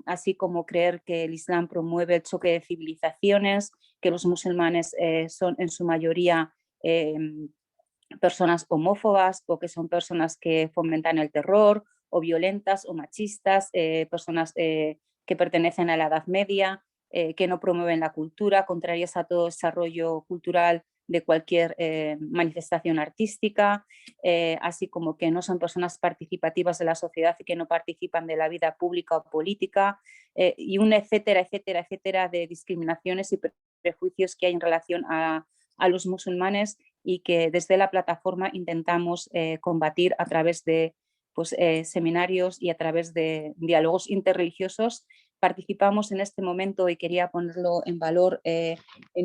así como creer que el Islam promueve el choque de civilizaciones, que los musulmanes son en su mayoría personas homófobas o que son personas que fomentan el terror o violentas o machistas, personas que pertenecen a la Edad Media, que no promueven la cultura, contrarias a todo desarrollo cultural de cualquier manifestación artística, así como que no son personas participativas de la sociedad y que no participan de la vida pública o política, y un etcétera, etcétera, etcétera de discriminaciones y prejuicios que hay en relación a los musulmanes y que desde la plataforma intentamos combatir a través de pues, seminarios y a través de diálogos interreligiosos. Participamos en este momento y quería ponerlo en valor en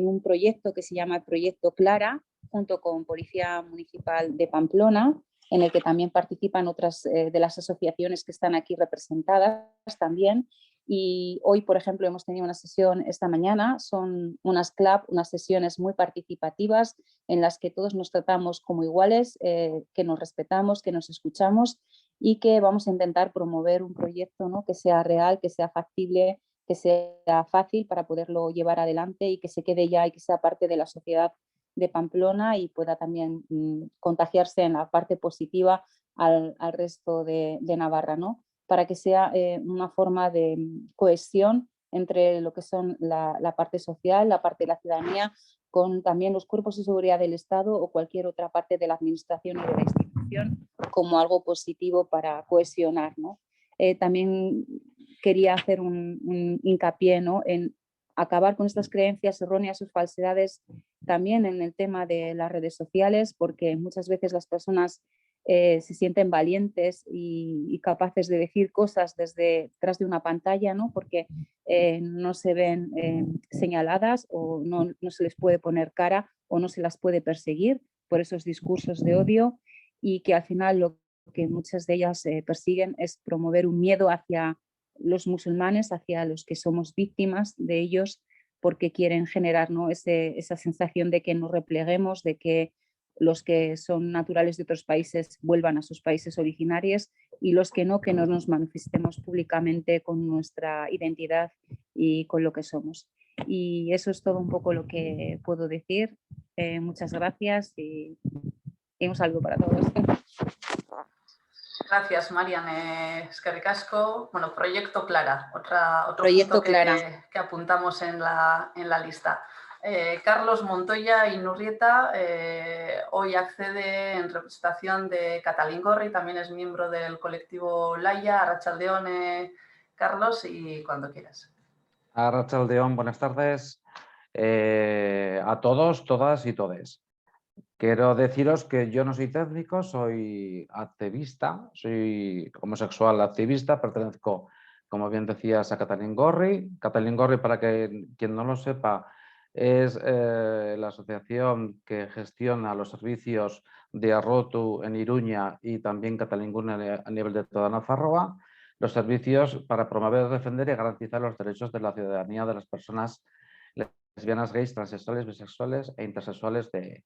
un proyecto que se llama el Proyecto Clara, junto con Policía Municipal de Pamplona, en el que también participan otras de las asociaciones que están aquí representadas también. Y hoy, por ejemplo, hemos tenido una sesión esta mañana, son unas club, unas sesiones muy participativas en las que todos nos tratamos como iguales, que nos respetamos, que nos escuchamos y que vamos a intentar promover un proyecto, ¿no? Que sea real, que sea factible, que sea fácil para poderlo llevar adelante y que se quede ya y que sea parte de la sociedad de Pamplona y pueda también contagiarse en la parte positiva al resto de Navarra, ¿no? Para que sea una forma de cohesión entre lo que son la parte social, la parte de la ciudadanía, con también los cuerpos de seguridad del Estado o cualquier otra parte de la administración y de la institución como algo positivo para cohesionar, ¿no? También quería hacer un hincapié, ¿no? En acabar con estas creencias erróneas o falsedades también en el tema de las redes sociales, porque muchas veces las personas se sienten valientes y capaces de decir cosas desde detrás de una pantalla, ¿no? Porque no se ven señaladas o no se les puede poner cara o no se las puede perseguir por esos discursos de odio y que al final lo que muchas de ellas persiguen es promover un miedo hacia los musulmanes, hacia los que somos víctimas de ellos, porque quieren generar, ¿no? esa sensación de que nos repleguemos, de que los que son naturales de otros países vuelvan a sus países originarios y los que no nos manifestemos públicamente con nuestra identidad y con lo que somos. Y eso es todo un poco lo que puedo decir. Muchas gracias y un saludo para todos. Gracias, Marian. Eskerrik asko. Bueno, Proyecto Clara, otro Proyecto punto Clara. que apuntamos en la lista. Carlos Montoya Inurrieta hoy accede en representación de Katalin Gorri, también es miembro del colectivo Laia. Arratsaldeon, Carlos, y cuando quieras. Arratsaldeon, buenas tardes a todos, todas y todes. Quiero deciros que yo no soy técnico, soy activista, soy homosexual activista, pertenezco, como bien decías, a Katalin Gorri. Katalin Gorri, para quien no lo sepa, es la asociación que gestiona los servicios de Arrotu en Iruña y también Katalin Gorri a nivel de toda Nafarroa, los servicios para promover, defender y garantizar los derechos de la ciudadanía de las personas lesbianas, gays, transexuales, bisexuales e intersexuales de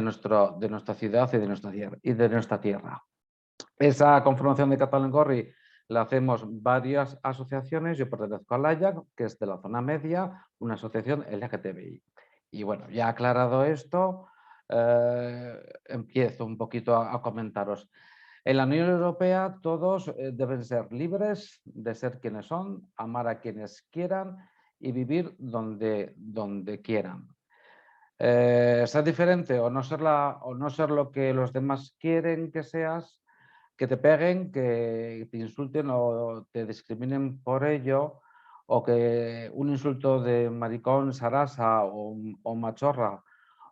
nuestra ciudad y de nuestra tierra. Esa conformación de Katalin Gorri la hacemos varias asociaciones. Yo pertenezco a Laia, que es de la zona media, una asociación LGTBI. Y bueno, ya aclarado esto, empiezo un poquito a comentaros. En la Unión Europea todos deben ser libres de ser quienes son, amar a quienes quieran y vivir donde quieran. Ser diferente o no ser lo que los demás quieren que seas, que te peguen, que te insulten o te discriminen por ello, o que un insulto de maricón, sarasa o machorra,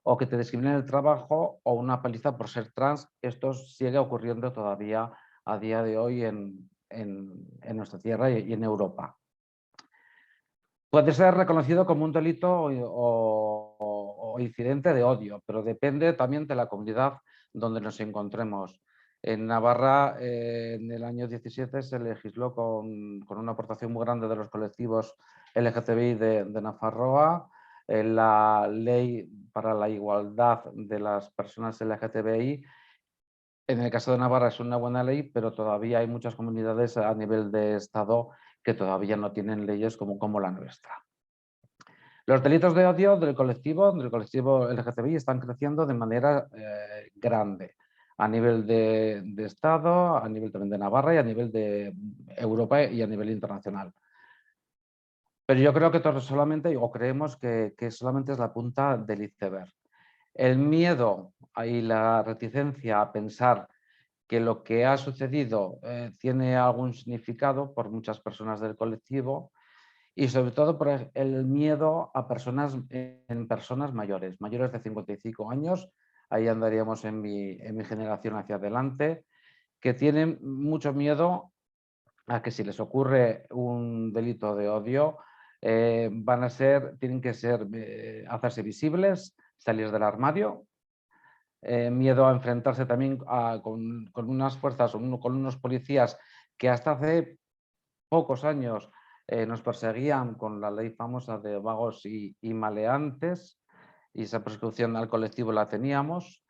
o que te discriminen el trabajo, o una paliza por ser trans, esto sigue ocurriendo todavía a día de hoy en nuestra tierra y en Europa. Puede ser reconocido como un delito o incidente de odio, pero depende también de la comunidad donde nos encontremos. En Navarra, en el año 17, se legisló con una aportación muy grande de los colectivos LGTBI de Nafarroa, la ley para la igualdad de las personas LGTBI. En el caso de Navarra es una buena ley, pero todavía hay muchas comunidades a nivel de Estado que todavía no tienen leyes como la nuestra. Los delitos de odio del colectivo LGTBI están creciendo de manera grande a nivel de Estado, a nivel también de Navarra y a nivel de Europa y a nivel internacional. Pero yo creo que creemos que solamente es la punta del iceberg. El miedo y la reticencia a pensar que lo que ha sucedido tiene algún significado por muchas personas del colectivo, y sobre todo por el miedo a personas mayores de 55 años, ahí andaríamos en mi generación hacia adelante, que tienen mucho miedo a que si les ocurre un delito de odio, tienen que hacerse visibles, salir del armario, miedo a enfrentarse también con unas fuerzas, con unos policías que hasta hace pocos años nos perseguían con la ley famosa de vagos y maleantes, y esa persecución al colectivo la teníamos.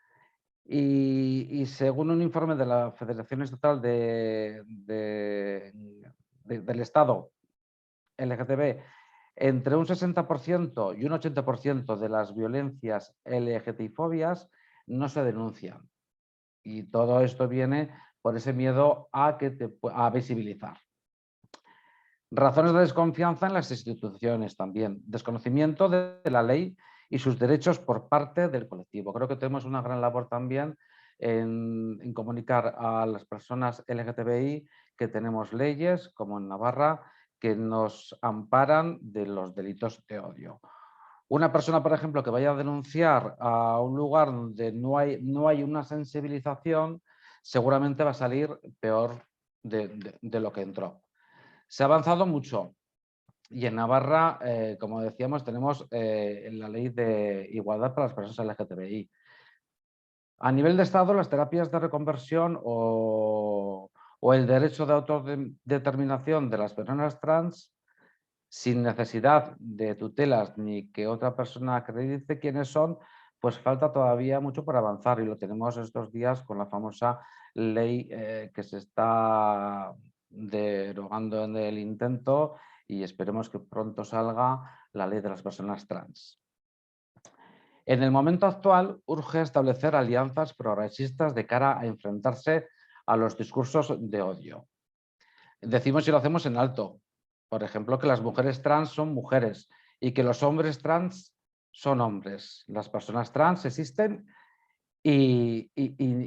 Y según un informe de la Federación Estatal del Estado LGTB, entre un 60% y un 80% de las violencias LGTBI-fobias no se denuncian. Y todo esto viene por ese miedo a visibilizar. Razones de desconfianza en las instituciones también, desconocimiento de la ley y sus derechos por parte del colectivo. Creo que tenemos una gran labor también en comunicar a las personas LGTBI que tenemos leyes, como en Navarra, que nos amparan de los delitos de odio. Una persona, por ejemplo, que vaya a denunciar a un lugar donde no hay una sensibilización, seguramente va a salir peor de lo que entró. Se ha avanzado mucho y en Navarra, como decíamos, tenemos la ley de igualdad para las personas LGTBI. A nivel de Estado, las terapias de reconversión o el derecho de autodeterminación de las personas trans, sin necesidad de tutelas ni que otra persona acredite quiénes son, pues falta todavía mucho por avanzar, y lo tenemos estos días con la famosa ley que se está derogando en el intento y esperemos que pronto salga la ley de las personas trans. En el momento actual urge establecer alianzas progresistas de cara a enfrentarse a los discursos de odio. Decimos y lo hacemos en alto, por ejemplo, que las mujeres trans son mujeres y que los hombres trans son hombres. Las personas trans existen y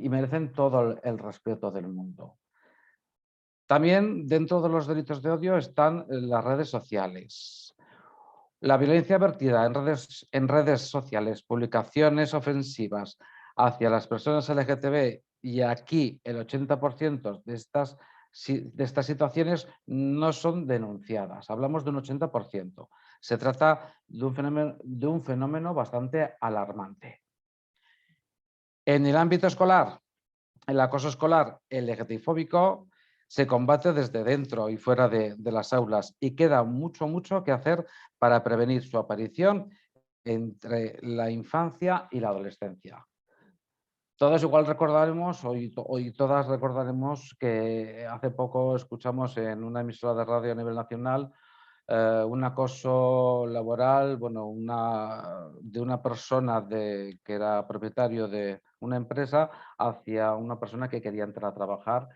merecen todo el respeto del mundo. También dentro de los delitos de odio están las redes sociales. La violencia vertida en redes sociales, publicaciones ofensivas hacia las personas LGTB, y aquí el 80% de estas situaciones no son denunciadas. Hablamos de un 80%. Se trata de un fenómeno bastante alarmante. En el ámbito escolar, el acoso escolar LGTBI-fóbico se combate desde dentro y fuera de las aulas y queda mucho que hacer para prevenir su aparición entre la infancia y la adolescencia. Todos igual recordaremos, hoy todas recordaremos que hace poco escuchamos en una emisora de radio a nivel nacional un acoso laboral, bueno, de una persona que era propietario de una empresa hacia una persona que quería entrar a trabajar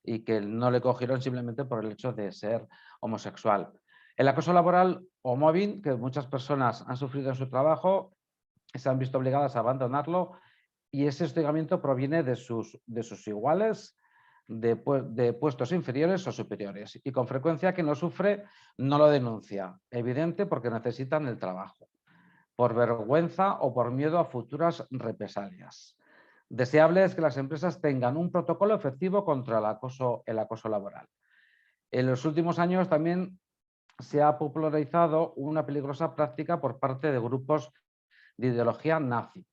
y que no le cogieron simplemente por el hecho de ser homosexual. El acoso laboral o mobbing, que muchas personas han sufrido en su trabajo, se han visto obligadas a abandonarlo, y ese hostigamiento proviene de sus iguales, de puestos inferiores o superiores, y con frecuencia quien lo sufre no lo denuncia, evidente porque necesitan el trabajo, por vergüenza o por miedo a futuras represalias. Deseable es que las empresas tengan un protocolo efectivo contra el acoso laboral. En los últimos años también se ha popularizado una peligrosa práctica por parte de grupos de ideología nazi,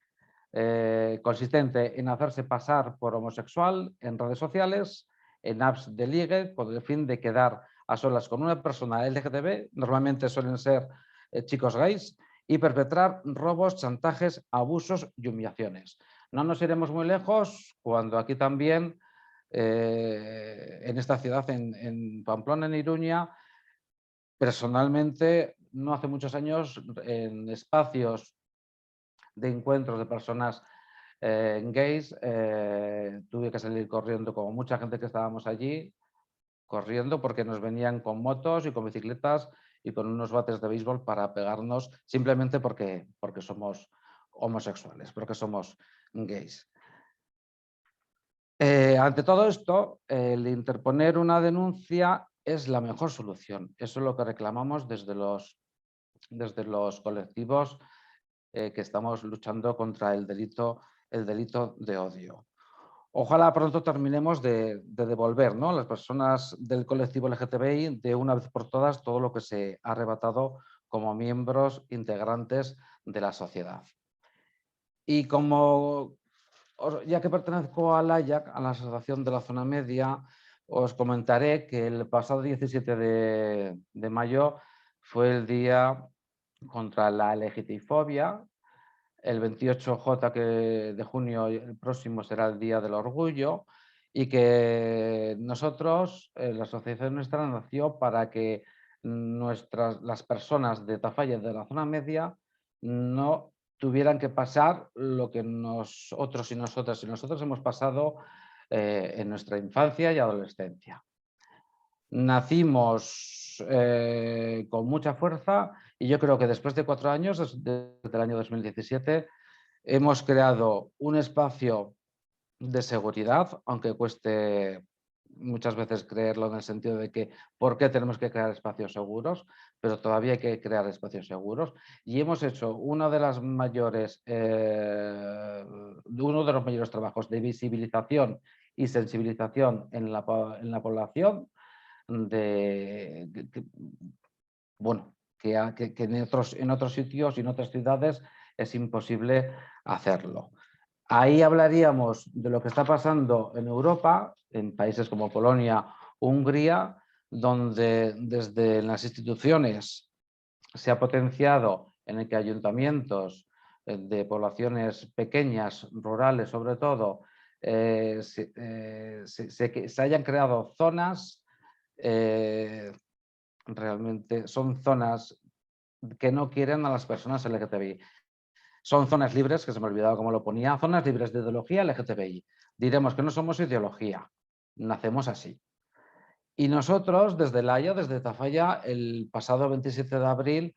consistente en hacerse pasar por homosexual en redes sociales, en apps de ligue, con el fin de quedar a solas con una persona LGTB, normalmente suelen ser chicos gays, y perpetrar robos, chantajes, abusos y humillaciones. No nos iremos muy lejos cuando aquí también, en esta ciudad, en Pamplona, en Iruña, personalmente, no hace muchos años, en espacios de encuentros de personas gays, tuve que salir corriendo, como mucha gente que estábamos allí, corriendo porque nos venían con motos y con bicicletas y con unos bates de béisbol para pegarnos simplemente porque somos homosexuales, porque somos gays. Ante todo esto, el interponer una denuncia es la mejor solución. Eso es lo que reclamamos desde los colectivos que estamos luchando contra el delito de odio. Ojalá pronto terminemos de devolver, ¿no?, a las personas del colectivo LGTBI de una vez por todas todo lo que se ha arrebatado como miembros integrantes de la sociedad. Y ya que pertenezco a la AYAC, a la Asociación de la Zona Media, os comentaré que el pasado 17 de mayo fue el Día contra la LGTBI-fobia. El 28J de junio el próximo será el Día del Orgullo, y que nosotros, la asociación nuestra, nació para que las personas de Tafalla, de la zona media, no tuvieran que pasar lo que nosotros y nosotros hemos pasado en nuestra infancia y adolescencia. Nacimos con mucha fuerza, y yo creo que después de 4 años, desde el año 2017, hemos creado un espacio de seguridad, aunque cueste muchas veces creerlo, en el sentido de que ¿por qué tenemos que crear espacios seguros? Pero todavía hay que crear espacios seguros, y hemos hecho uno de los mayores trabajos de visibilización y sensibilización en la población, que en otros sitios y en otras ciudades es imposible hacerlo. Ahí hablaríamos de lo que está pasando en Europa, en países como Polonia, Hungría, donde desde las instituciones se ha potenciado en el que ayuntamientos de poblaciones pequeñas, rurales sobre todo, se hayan creado zonas realmente son zonas que no quieren a las personas LGTBI. Son zonas libres, que se me ha olvidado cómo lo ponía, zonas libres de ideología LGTBI. Diremos que no somos ideología, nacemos así. Y nosotros, desde La Haya, desde Tafalla, el pasado 27 de abril,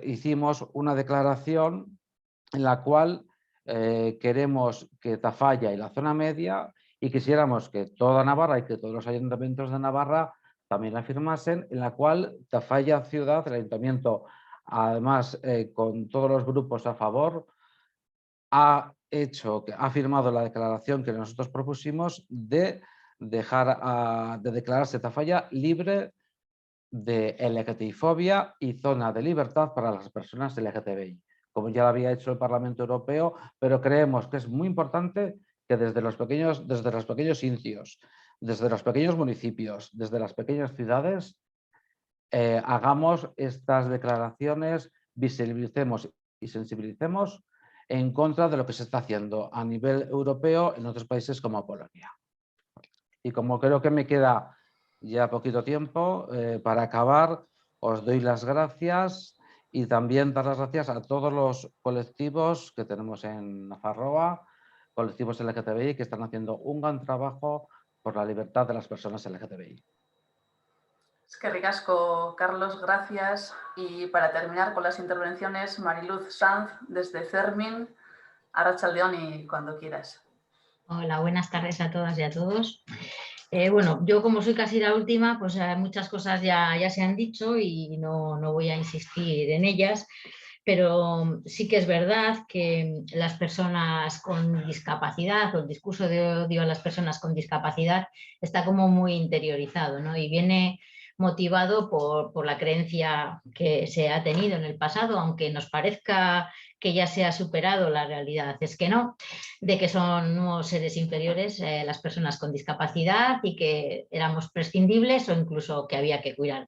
hicimos una declaración en la cual queremos que Tafalla y la zona media, y quisiéramos que toda Navarra y que todos los ayuntamientos de Navarra también la firmasen, en la cual Tafalla Ciudad, el ayuntamiento, además con todos los grupos a favor, ha firmado la declaración que nosotros propusimos de declararse Tafalla libre de LGTBI-fobia y zona de libertad para las personas LGTBI, como ya lo había hecho el Parlamento Europeo, pero creemos que es muy importante que desde los pequeños incios, desde los pequeños municipios, desde las pequeñas ciudades, hagamos estas declaraciones, visibilicemos y sensibilicemos en contra de lo que se está haciendo a nivel europeo en otros países como Polonia. Y como creo que me queda ya poquito tiempo, para acabar, os doy las gracias y también dar las gracias a todos los colectivos que tenemos en Nafarroa, colectivos LGTBI, que están haciendo un gran trabajo por la libertad de las personas LGTBI. Eskerrik asko, Carlos, gracias. Y para terminar con las intervenciones, Mariluz Sanz, desde Fermín, Arratsaldeon y cuando quieras. Hola, buenas tardes a todas y a todos. Bueno, yo como soy casi la última, pues muchas cosas ya se han dicho y no voy a insistir en ellas, pero sí que es verdad que las personas con discapacidad o el discurso de odio a las personas con discapacidad está como muy interiorizado, ¿no? Y viene motivado por la creencia que se ha tenido en el pasado, aunque nos parezca que ya se ha superado, la realidad es que no, de que son unos seres inferiores las personas con discapacidad y que éramos prescindibles o incluso que había que cuidar,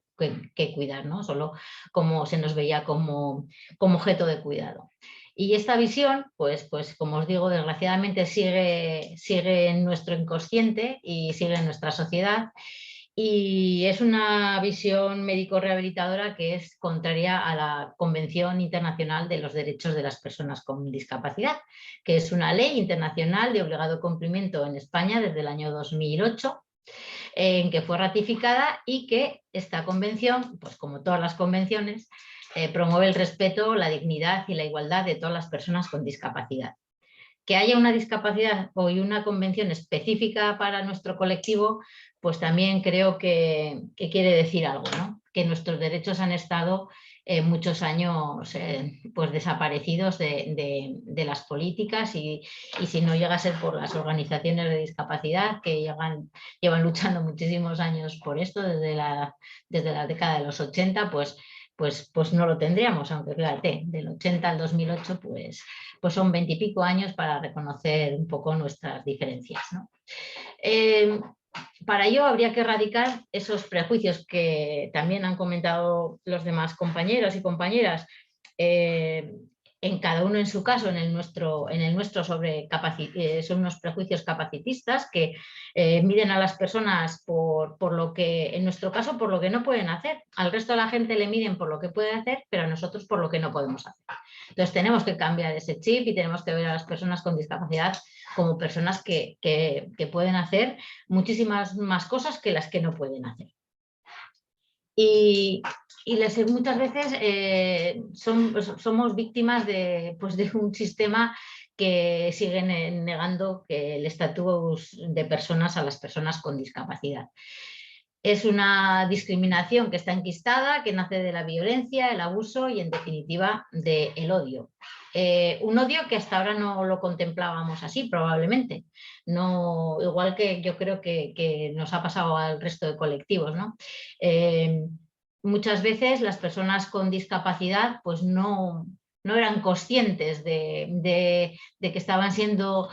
¿no? Solo como se nos veía como objeto de cuidado. Y esta visión, pues como os digo, desgraciadamente sigue en nuestro inconsciente y sigue en nuestra sociedad. Y es una visión médico-rehabilitadora que es contraria a la Convención Internacional de los Derechos de las Personas con Discapacidad, que es una ley internacional de obligado cumplimiento en España desde el año 2008, en que fue ratificada y que esta convención, pues como todas las convenciones, promueve el respeto, la dignidad y la igualdad de todas las personas con discapacidad. Que haya una discapacidad o una convención específica para nuestro colectivo, pues también creo que quiere decir algo, ¿no? Que nuestros derechos han estado muchos años pues desaparecidos de las políticas y si no llega a ser por las organizaciones de discapacidad que llevan luchando muchísimos años por esto desde la década de los 80, pues no lo tendríamos, aunque fíjate, del 80 al 2008 pues son 20 y pico años para reconocer un poco nuestras diferencias, ¿no? Para ello habría que erradicar esos prejuicios que también han comentado los demás compañeros y compañeras, en cada uno en su caso, en el nuestro son unos prejuicios capacitistas que miden a las personas por lo que, en nuestro caso, por lo que no pueden hacer. Al resto de la gente le miden por lo que puede hacer, pero a nosotros por lo que no podemos hacer. Entonces tenemos que cambiar ese chip y tenemos que ver a las personas con discapacidad como personas que pueden hacer muchísimas más cosas que las que no pueden hacer. Y muchas veces somos víctimas de un sistema que sigue negando el estatus de personas a las personas con discapacidad. Es una discriminación que está enquistada, que nace de la violencia, el abuso y, en definitiva, del odio. Un odio que hasta ahora no lo contemplábamos así, probablemente. No, igual que yo creo que nos ha pasado al resto de colectivos, ¿no? Muchas veces las personas con discapacidad pues no eran conscientes de que estaban siendo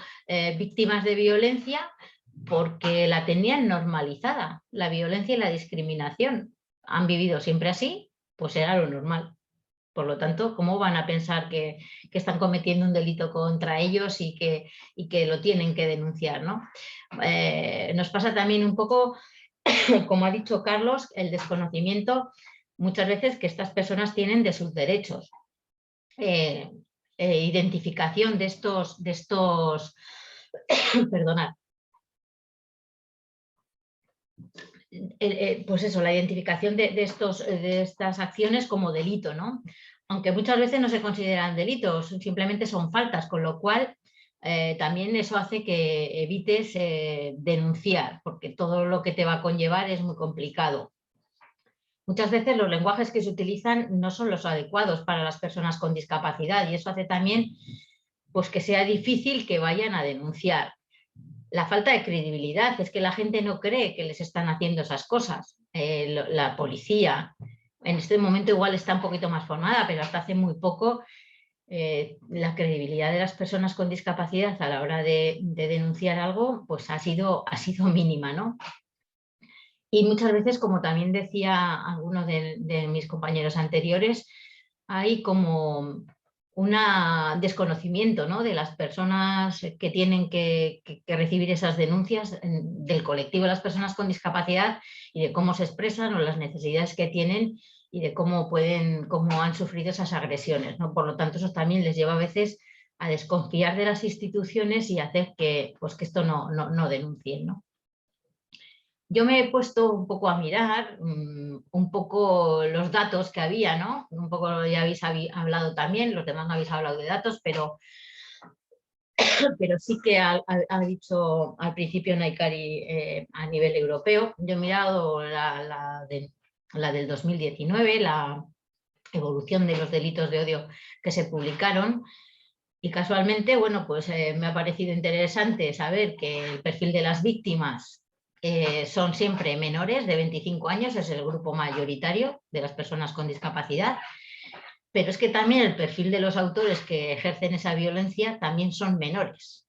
víctimas de violencia, porque la tenían normalizada, la violencia y la discriminación. Han vivido siempre así, pues era lo normal. Por lo tanto, ¿cómo van a pensar que están cometiendo un delito contra ellos y que lo tienen que denunciar, ¿no? Nos pasa también un poco como ha dicho Carlos, el desconocimiento muchas veces que estas personas tienen de sus derechos. Identificación de estos perdonad. Pues eso, la identificación de estas acciones como delito, ¿no? Aunque muchas veces no se consideran delitos, simplemente son faltas, con lo cual también eso hace que evites denunciar, porque todo lo que te va a conllevar es muy complicado. Muchas veces los lenguajes que se utilizan no son los adecuados para las personas con discapacidad y eso hace también pues, que sea difícil que vayan a denunciar. La falta de credibilidad, es que la gente no cree que les están haciendo esas cosas. La policía en este momento igual está un poquito más formada, pero hasta hace muy poco la credibilidad de las personas con discapacidad a la hora de denunciar algo pues ha sido mínima, ¿no? Y muchas veces, como también decía alguno de mis compañeros anteriores, hay como un desconocimiento, ¿no?, de las personas que tienen que recibir esas denuncias, del colectivo de las personas con discapacidad y de cómo se expresan o las necesidades que tienen y de cómo han sufrido esas agresiones, ¿no? Por lo tanto, eso también les lleva a veces a desconfiar de las instituciones y hacer que esto no denuncien, ¿no? Yo me he puesto un poco a mirar un poco los datos que había, ¿no? Un poco ya habéis hablado también, los demás no habéis hablado de datos, pero sí que ha dicho al principio Naikari a nivel europeo. Yo he mirado la del 2019, la evolución de los delitos de odio que se publicaron. Y casualmente, bueno, pues me ha parecido interesante saber que el perfil de las víctimas son siempre menores de 25 años, es el grupo mayoritario de las personas con discapacidad, pero es que también el perfil de los autores que ejercen esa violencia también son menores.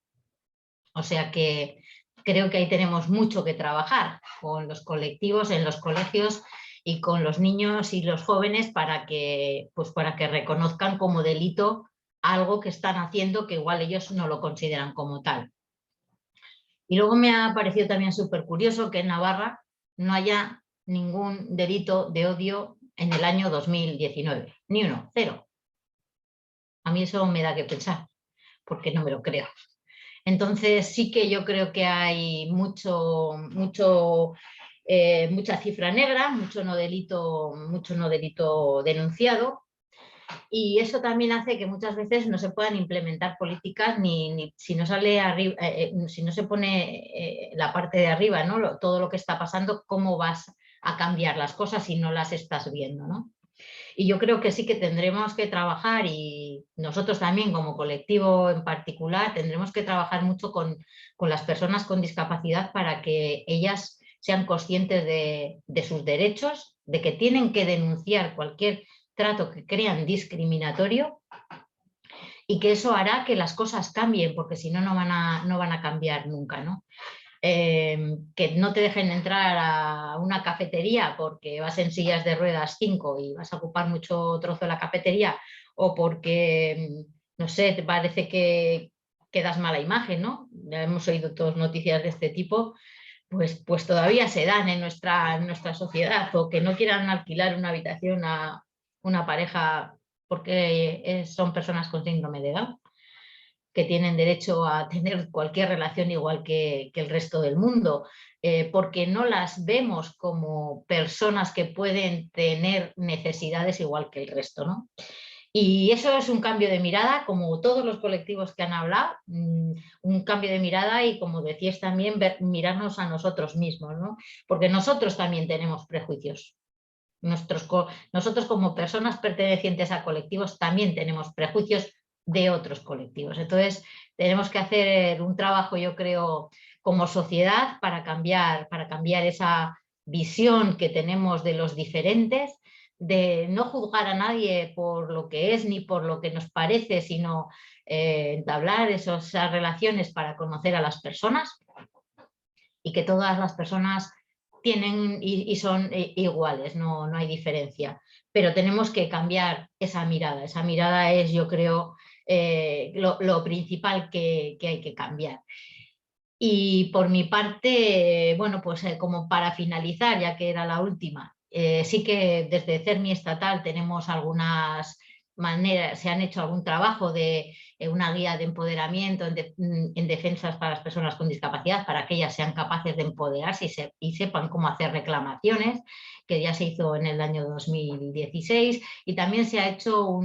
O sea que creo que ahí tenemos mucho que trabajar con los colectivos, en los colegios y con los niños y los jóvenes para que reconozcan como delito algo que están haciendo que igual ellos no lo consideran como tal. Y luego me ha parecido también súper curioso que en Navarra no haya ningún delito de odio en el año 2019. Ni uno, cero. A mí eso me da que pensar, porque no me lo creo. Entonces sí que yo creo que hay mucha cifra negra, mucho no delito denunciado. Y eso también hace que muchas veces no se puedan implementar políticas ni si no sale arriba, si no se pone la parte de arriba, ¿no? Todo lo que está pasando, cómo vas a cambiar las cosas si no las estás viendo, ¿no? Y yo creo que sí que tendremos que trabajar, y nosotros también como colectivo en particular tendremos que trabajar mucho con las personas con discapacidad para que ellas sean conscientes de sus derechos, de que tienen que denunciar cualquier trato que crean discriminatorio y que eso hará que las cosas cambien, porque si no, no van a cambiar nunca, ¿no? Que no te dejen entrar a una cafetería porque vas en sillas de ruedas 5 y vas a ocupar mucho trozo de la cafetería, o porque, no sé, te parece que das mala imagen, ¿no? Ya hemos oído todas noticias de este tipo. Pues todavía se dan en nuestra sociedad, o que no quieran alquilar una habitación a una pareja porque son personas con síndrome de Down, que tienen derecho a tener cualquier relación igual que el resto del mundo, porque no las vemos como personas que pueden tener necesidades igual que el resto, ¿no? Y eso es un cambio de mirada, como todos los colectivos que han hablado, un cambio de mirada, y como decías también, mirarnos a nosotros mismos, ¿no? Porque nosotros también tenemos prejuicios. Nosotros como personas pertenecientes a colectivos también tenemos prejuicios de otros colectivos. Entonces tenemos que hacer un trabajo, yo creo, como sociedad para cambiar esa visión que tenemos de los diferentes, de no juzgar a nadie por lo que es ni por lo que nos parece, sino entablar esas relaciones para conocer a las personas, y que todas las personas tienen y son iguales, no hay diferencia. Pero tenemos que cambiar esa mirada. Esa mirada es, yo creo, lo principal que hay que cambiar. Y por mi parte, bueno, pues como para finalizar, ya que era la última, sí que desde CERMI estatal tenemos algunas maneras, se han hecho algún trabajo de una guía de empoderamiento en defensas para las personas con discapacidad, para que ellas sean capaces de empoderarse y sepan cómo hacer reclamaciones, que ya se hizo en el año 2016, y también se ha hecho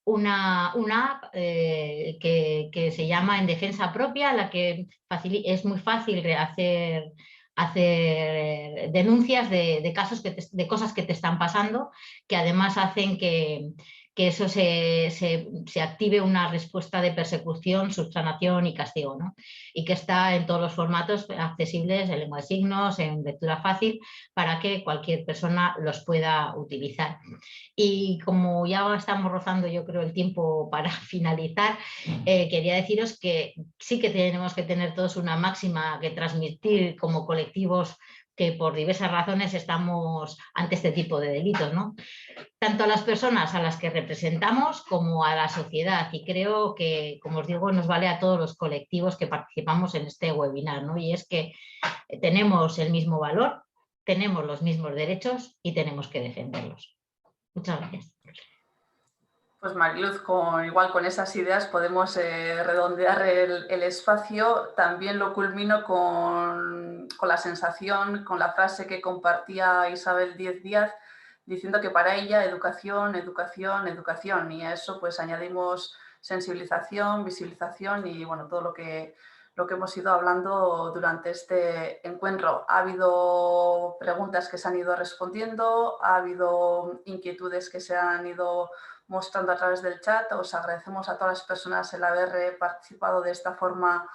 una app que se llama En Defensa Propia, la que es muy fácil hacer denuncias de casos de cosas que te están pasando, que además hacen que eso se active una respuesta de persecución, subsanación y castigo, ¿no? Y que está en todos los formatos accesibles, en lengua de signos, en lectura fácil, para que cualquier persona los pueda utilizar. Y como ya estamos rozando, yo creo, el tiempo para finalizar, quería deciros que sí que tenemos que tener todos una máxima que transmitir como colectivos que por diversas razones estamos ante este tipo de delitos, ¿no? Tanto a las personas a las que representamos como a la sociedad. Y creo que, como os digo, nos vale a todos los colectivos que participamos en este webinar, ¿no? Y es que tenemos el mismo valor, tenemos los mismos derechos y tenemos que defenderlos. Muchas gracias. Pues Mariluz, igual con esas ideas podemos redondear el espacio. También lo culmino con la sensación, con la frase que compartía Isabel Díaz, diciendo que para ella educación, educación, educación. Y a eso pues añadimos sensibilización, visibilización y bueno, todo lo que hemos ido hablando durante este encuentro. Ha habido preguntas que se han ido respondiendo, ha habido inquietudes que se han ido mostrando a través del chat. Os agradecemos a todas las personas el haber participado de esta forma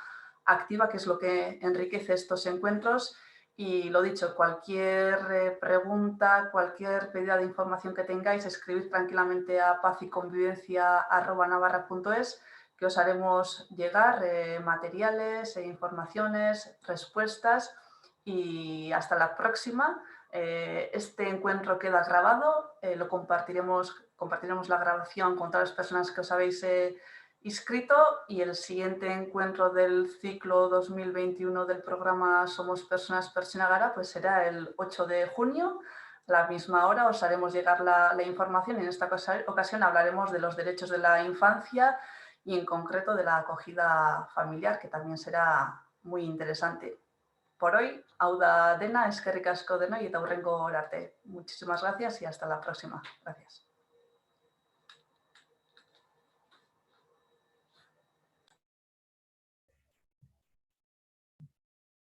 activa, que es lo que enriquece estos encuentros. Y lo dicho, cualquier pregunta, cualquier pedida de información que tengáis, escribid tranquilamente a pazyconvivencia@navarra.es, que os haremos llegar materiales, informaciones, respuestas, y hasta la próxima. Este encuentro queda grabado, lo compartiremos la grabación con todas las personas que os habéis inscrito, y el siguiente encuentro del ciclo 2021 del programa Somos Personas Pertxonagara pues será el 8 de junio, a la misma hora. Os haremos llegar la información y en esta ocasión hablaremos de los derechos de la infancia y en concreto de la acogida familiar, que también será muy interesante. Por hoy, hau da dena, eskerrik asko denoi eta hurrengo arte. Muchísimas gracias y hasta la próxima. Gracias.